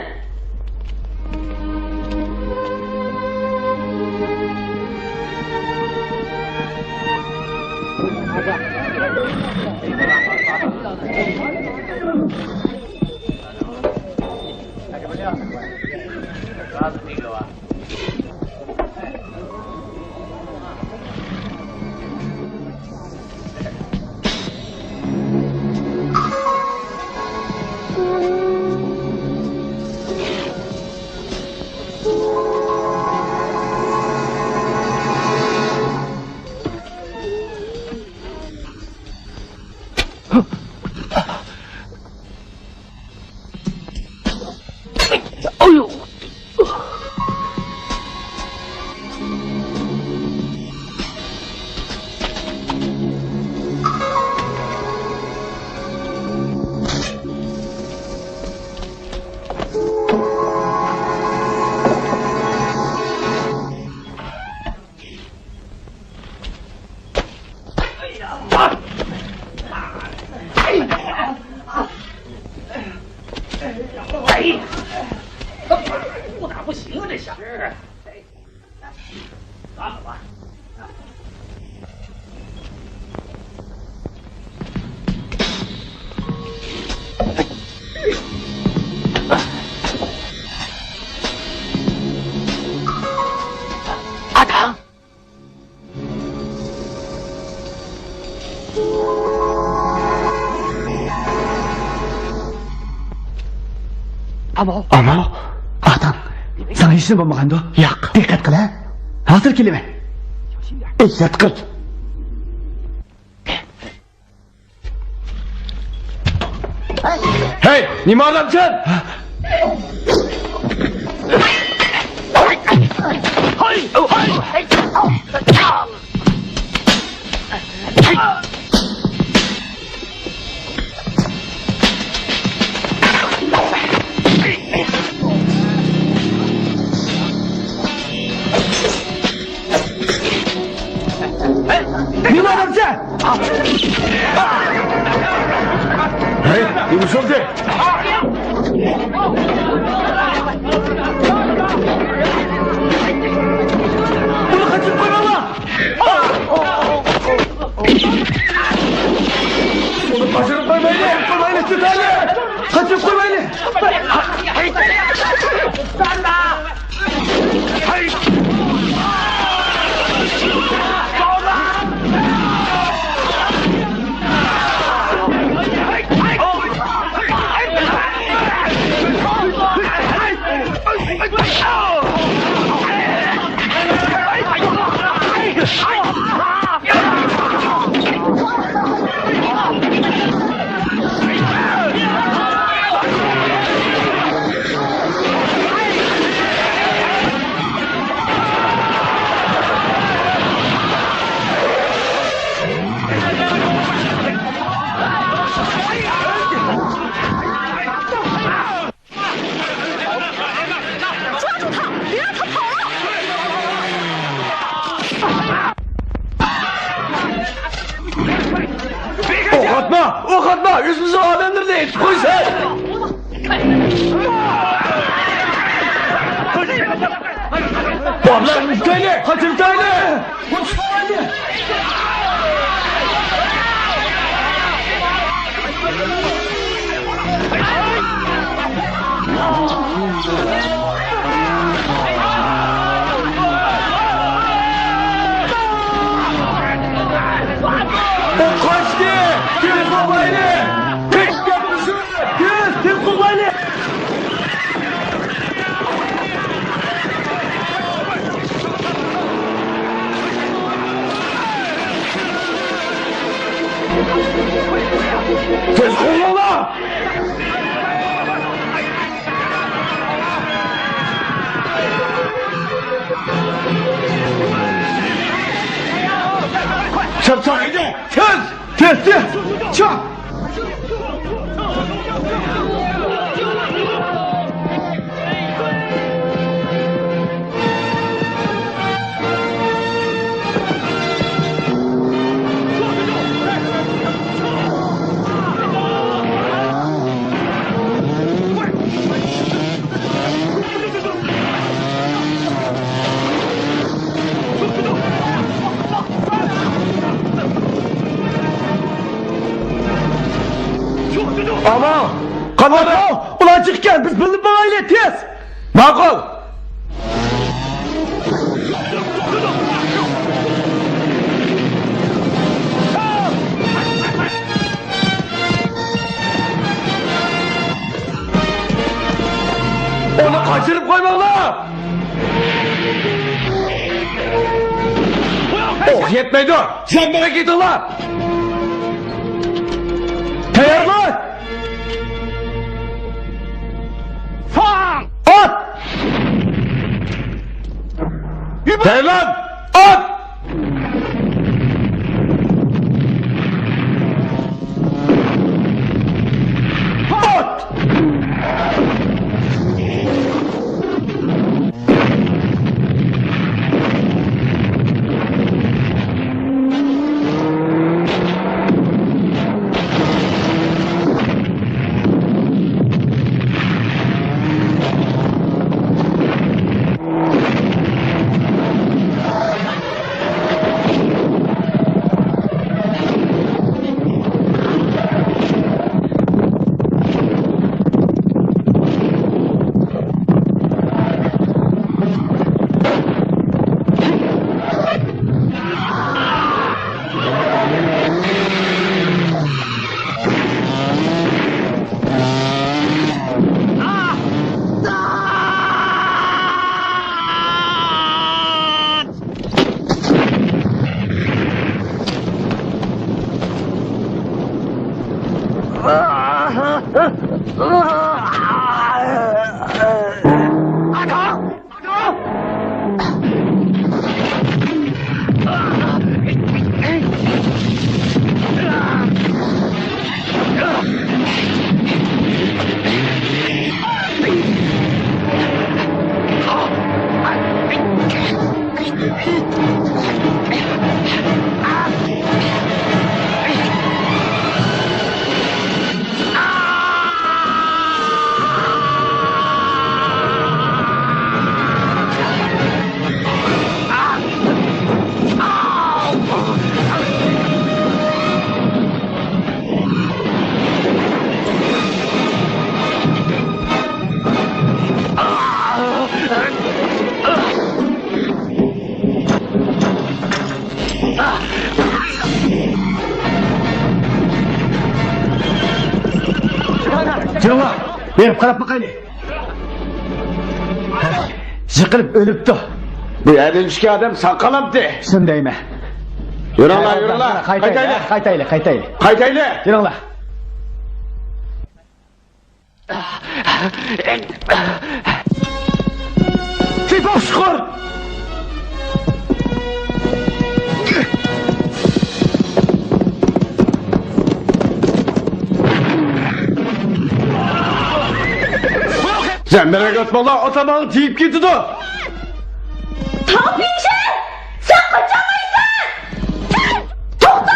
Amo, adam, sana hech nima bo'lmagandi? Yo'q. Diqqat qil. Hozir kelaman. Ehtiyot qil. Hey, nima odamsan? Nima odamsan? Hey, nima bo'ldi? Buni qochib qo'yma. Buni qochirib qo'ymayli. Qo'ymayli, tutayli. Qochib qo'ymayli. Ok atma! Üstümüze adamları değil! Koy sen! Bablar müstahili! Kaçın müstahili! Müstahili! O kaçtı! Kim babayla? Kaç yapmışsın? Kim babayla? Tez kollala! Çap çap! Tez! Çap! Ama! Kanada! Ulan çık gel! Biz bildik babayla tez! Makul! Onu kaçırıp koymakla! Oh yetmeydi! Sen bana git ulan! Tayarlar! At! Tayarlar! At! At! Canlar, benim qarab bakayım. Yıkılıp ölüptü. Bu yerden adam sakalamdı. Shundaymi? Yürünglar, yürünglar. Qaytayli. Yürünglar. Tepok çıkar. Sen merak etme la, atamanı teyip gitti de. Tapinci! Sen kaçamaysan! Sen! Toxta!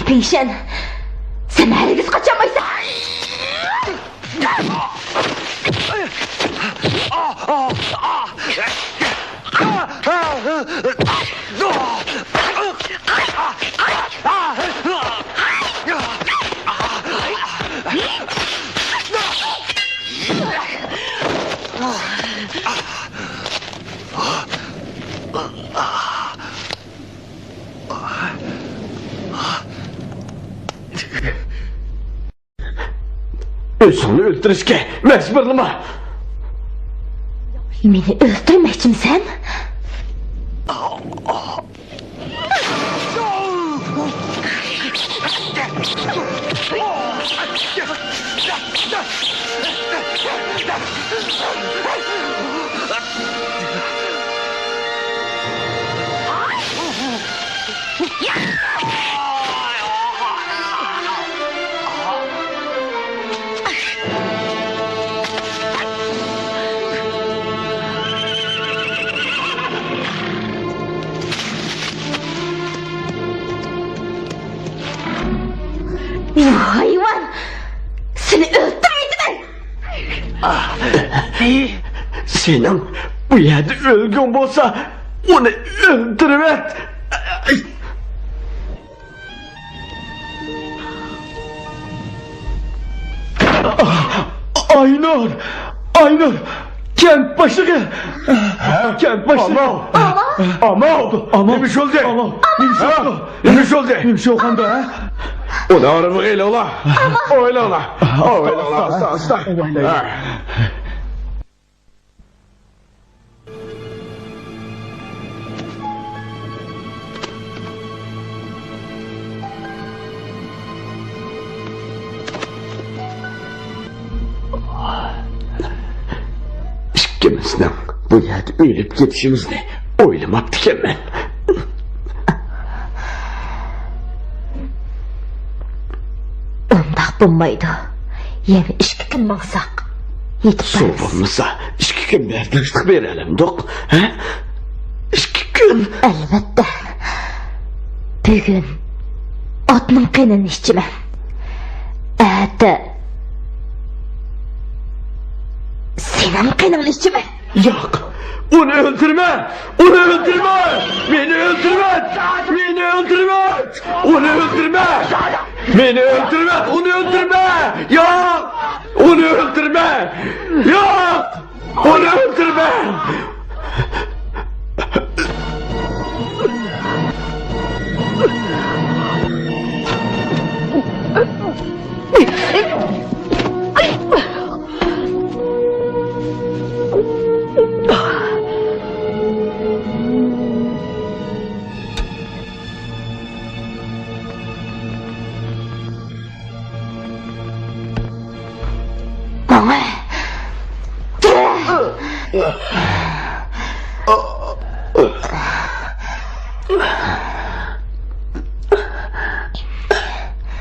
Peyşen, sen herkes kaçamaysan. Özünü öldürüşke mecburlama. Beni öldürmekçimsen? Hayvan! Seni öldürmeydiler! Senin bu yerde ölgün bolsa onu öldürüvet. Aynur! Aynur! Kent başı! Kent başı! Ama! Neymiş oldu? Neymiş oldu? Neymiş oldu ha? O da ağrımı öyle ola. Öyle ola. Öyle ola. Hasta. İkimizden bu yerde ölüp gidişimizni oylamaktık hemen. Ondak bulmaydı. Yeni 2 gün baksak yetip Soğuk olmasa 2 gün berdiştik verelim dok. 2 gün. Elbette. Bugün otның qanını içimen. Senin qanını içimen. Yok. Onu öldürme! Onu öldürme! Beni öldürme! Beni öldürme! Onu öldürme! Beni öldürme! Onu öldürme! Yok! Onu öldürme! Yok! Onu öldürme!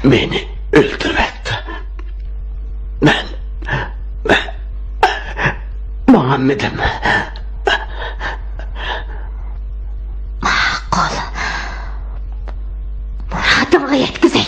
Beni öldürmekte. Ben Öğrenmedim. Ma'qul. Muradingga yetkazay.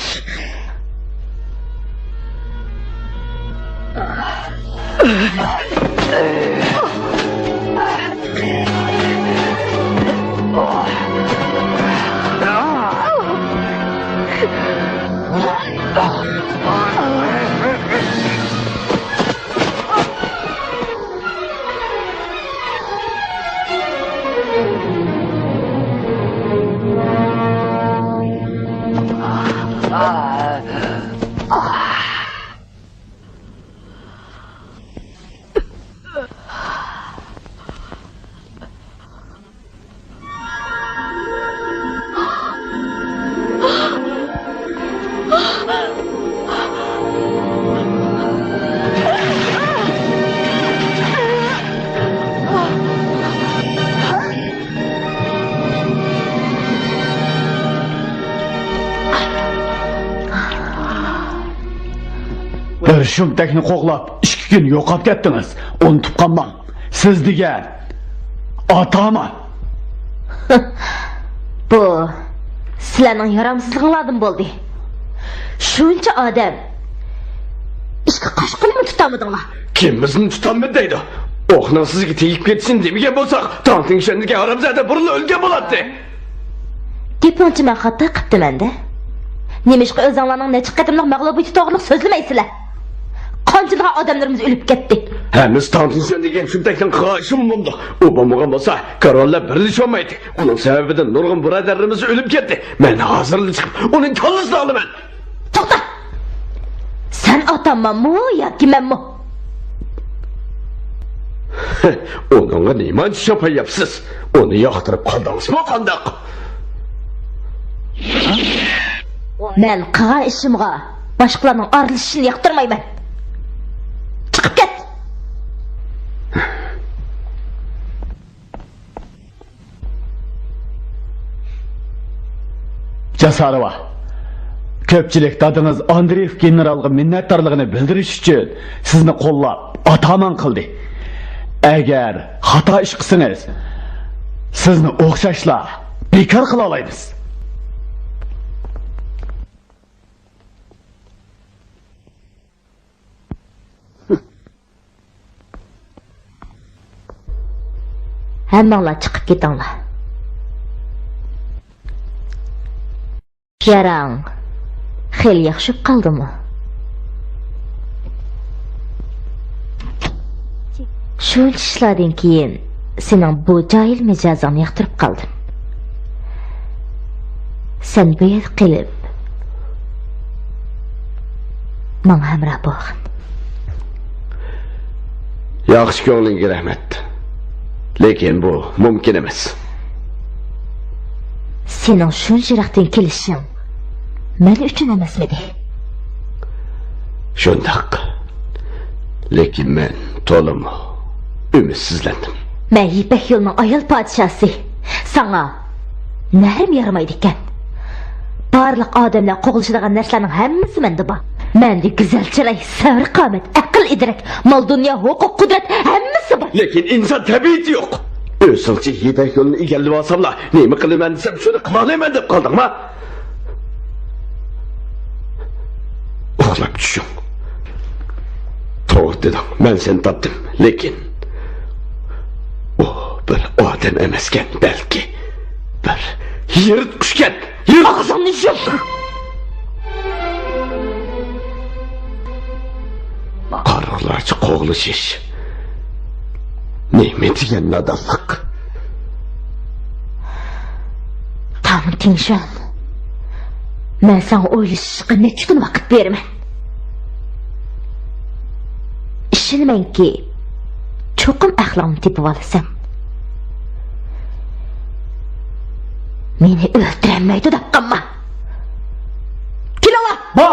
Bir shumtakni qo'g'lab 2 kun yo'qolib ketdingiz. Unutib qolmang. Siz degan otaman. Bu sizlarning yaramsizliginglardan bo'ldi. Shuncha odam ishga qo'shqinmi tutamadinglar? Kim bizni tutanmadi deydi? O'qning sizga tegib ketsin demagan bo'lsak, Tanting shunga Arabzada burilib o'lgan bo'ladi. Gapinchi men xato qilibman-da. Nemishqa o'zinglarning necha qatimliq mag'lubiyati to'g'riliq so'zlamaysilar? Qanchalar odamlarimiz o'lib ketdi. Hamiz Tanting degan shumtakning qilishim bo'ldi. U bo'lmagan bo'lsa, karvonlar birlasholmaydi. Uning sababidan nurg'un birodarlarimiz o'lib ketdi. Men hozirlik chiqib, uning kallasini olaman. To'xta. Sen otammanmi yoki menmi? Onunla neymanchi yapayapsiz? Onu yoqtirib qoldingizmi qandoq? Men qilgan ishimga boshqalarning aralashishini yoqtirmayman. Chiqib ket. Jasarova. Ko'pchilik dadingiz Andreyev generalga minnatdorligini bildirish uchun sizni qo'llab otaman qildi. Agar xato ish qilsangiz, sizni o'xshashlar bekor qila olamiz. Hammanglar chiqib ketinglar. Yarang xel yaxshib qoldimi? Shuncha ishlardan keyin sening bu jahil mijozingni yoqtirib qoldim. Sen bu yer qilib menga hamroh bo'lgin. Yaxshi ko'nglingga rahmat. Lekin bu mumkin emas. Sening shuncha vaqtdan kelishing men uchun emasmidi? Shundoq. Lekin men to'liq ümitsizlendim. Men Ipak yo'lining ayol podshosi. Sana narim yaramaydi ekan. Barliq odamlar qo'g'ilishadigan narsalarning hammasi menda bor. Menda go'zal chiroy, sabr, qomat, aql, idrak, mol dunyo, huquq, qudrat hammasi bor. Lekin inson tabiati yo'q. O'zingchi Ipak yo'lini egallab olsamlar, nima qilaman desam, shuni qilmayman deb qoldingmi? Uxlab tushing. To'g'ri dedim. Men seni topdim, lekin o bir odam emaskan, balki bir yirtqushkan. Og'zingni yop. Qarorlarcha qo'g'lishish. Nima degan nodonlik? Tanting shon. Men sana o'ylashga necha kun vaqt beraman. Ishonmanki, cho'qim axloqni tepib olasan. Meni o'ldirmaydi deb qolma. Kelinglar. Bo!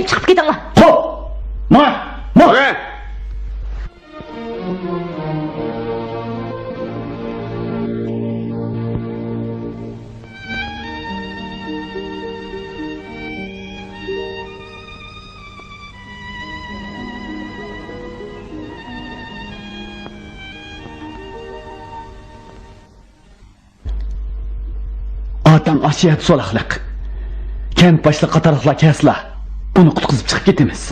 Chiqib ketinglar. Xo'p. Ma! otang ashiyat solaqliq. Kent boshliq qatorliqlar kesla. Uni qutqizib chiqib ketamiz.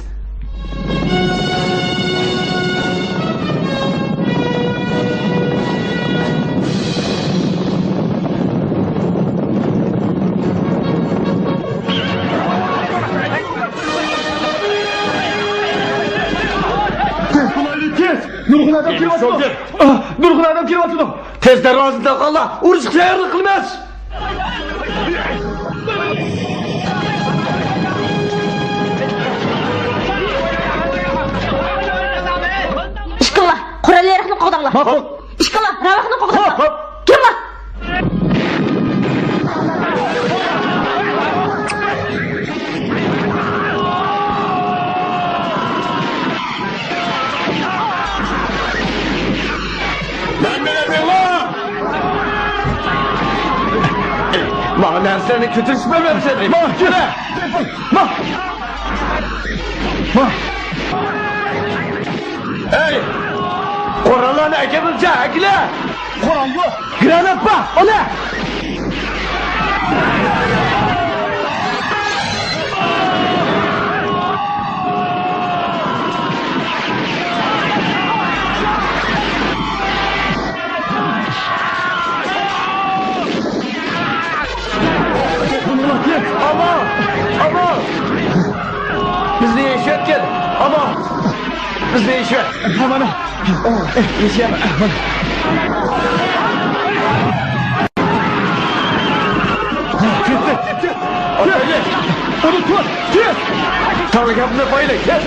Nurg'un adam kelyapti. Nurg'un adam kelyapti. Tez darvozada qoldi. Urush tayyorlik qilmas. İşkalla, Kur'an'larını qo'danglar. İşkalla, ravaqni qo'danglar. Kimlar? Bana derslerini kötüleşmemem seni. Mahkeme! Hey! Koranlarını ekebince ekle! Koran yok! Granat bak! O ne? Ama! Bizni yaşarken ama! Bizni yaşar! Aman! Yaşayamam! Aman! Gitti! Hadi! Onu tut! Git! Tanrı kapına bayla! Gel!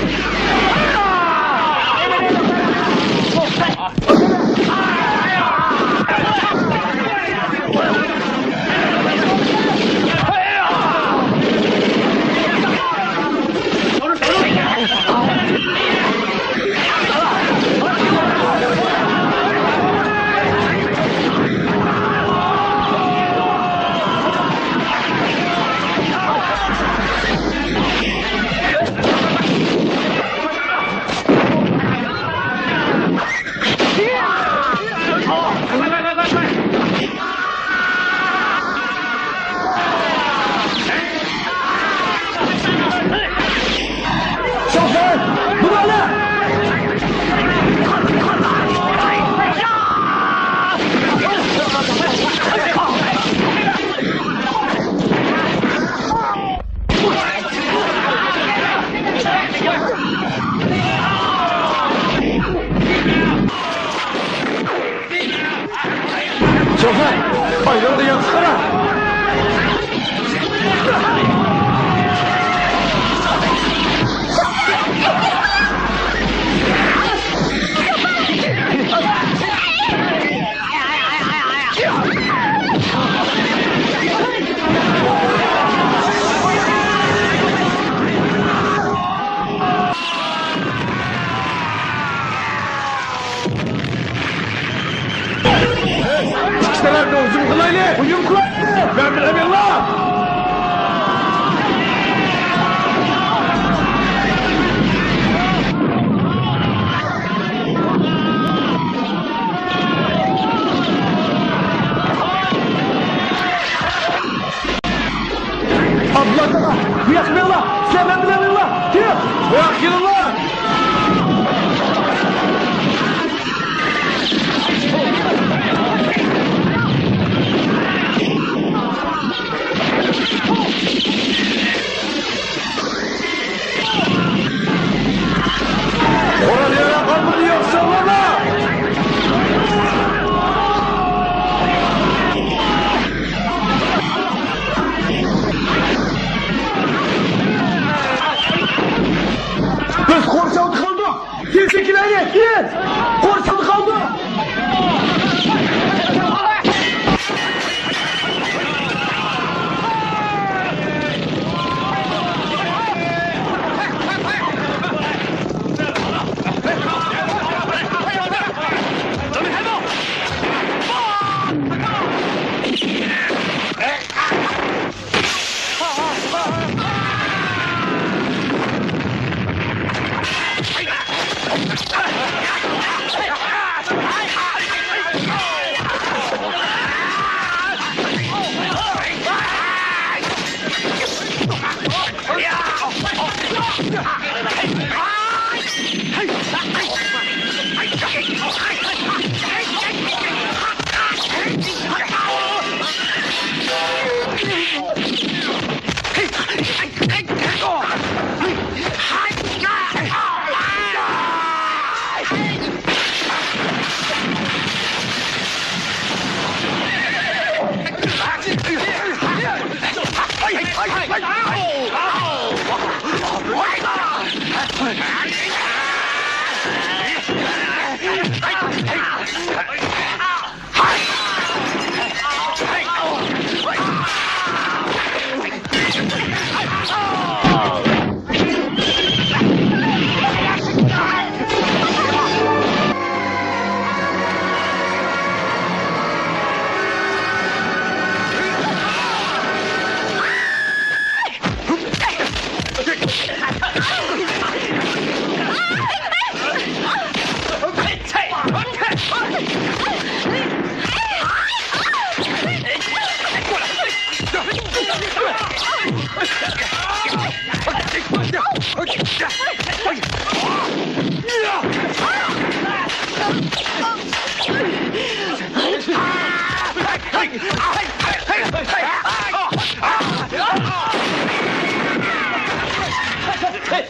Şoför! Ayrıldı yatsana! İşteler de uzun kılaylı! Uyum kılaylı! Ben bilemiyorum lan! Abla sana! Bırakmıyorlar! Sen ben bilemiyorlar! Kim? Bırakıyorlar! Oraya kalmadı yoksa bana! Biz korsanı kaldık! Gerçekleri! Git! Korsanı kaldık!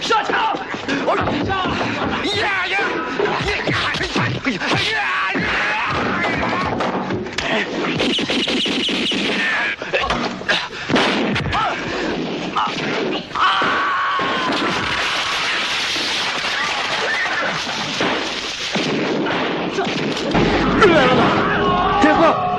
上场！天鹤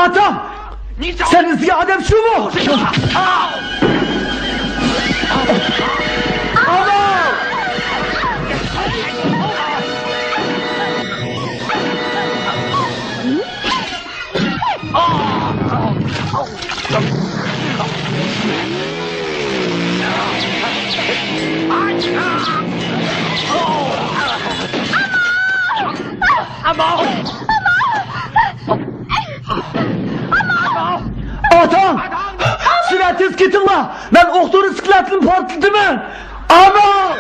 ，Adam! Sen izgi Adem şu mu? Adam! Adam! Şuna tez ketin la! Ben oktoru sıklatını patladım ben! Ama!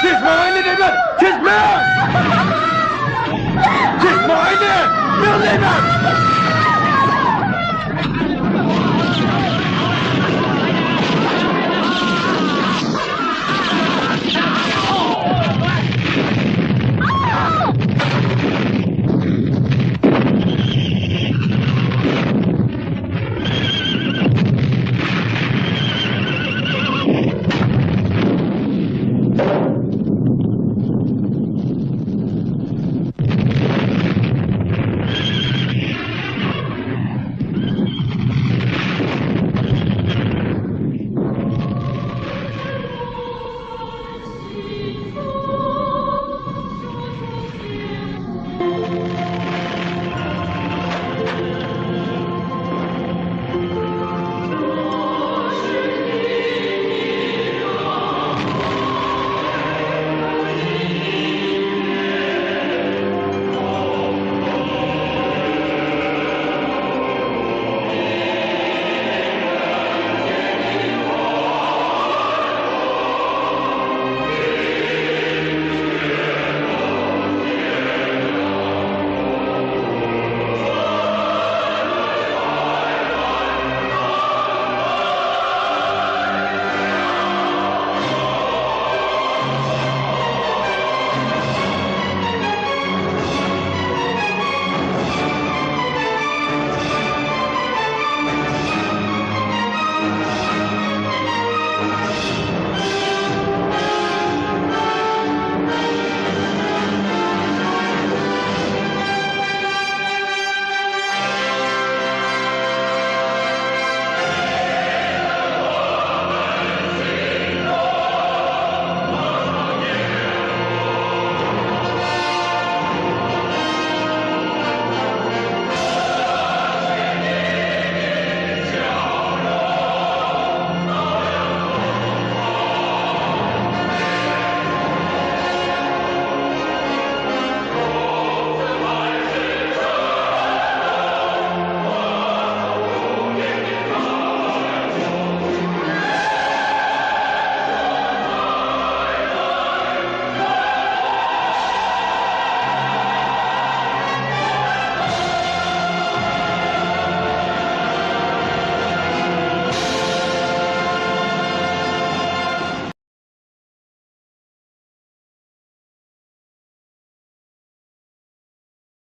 This mine! This mine!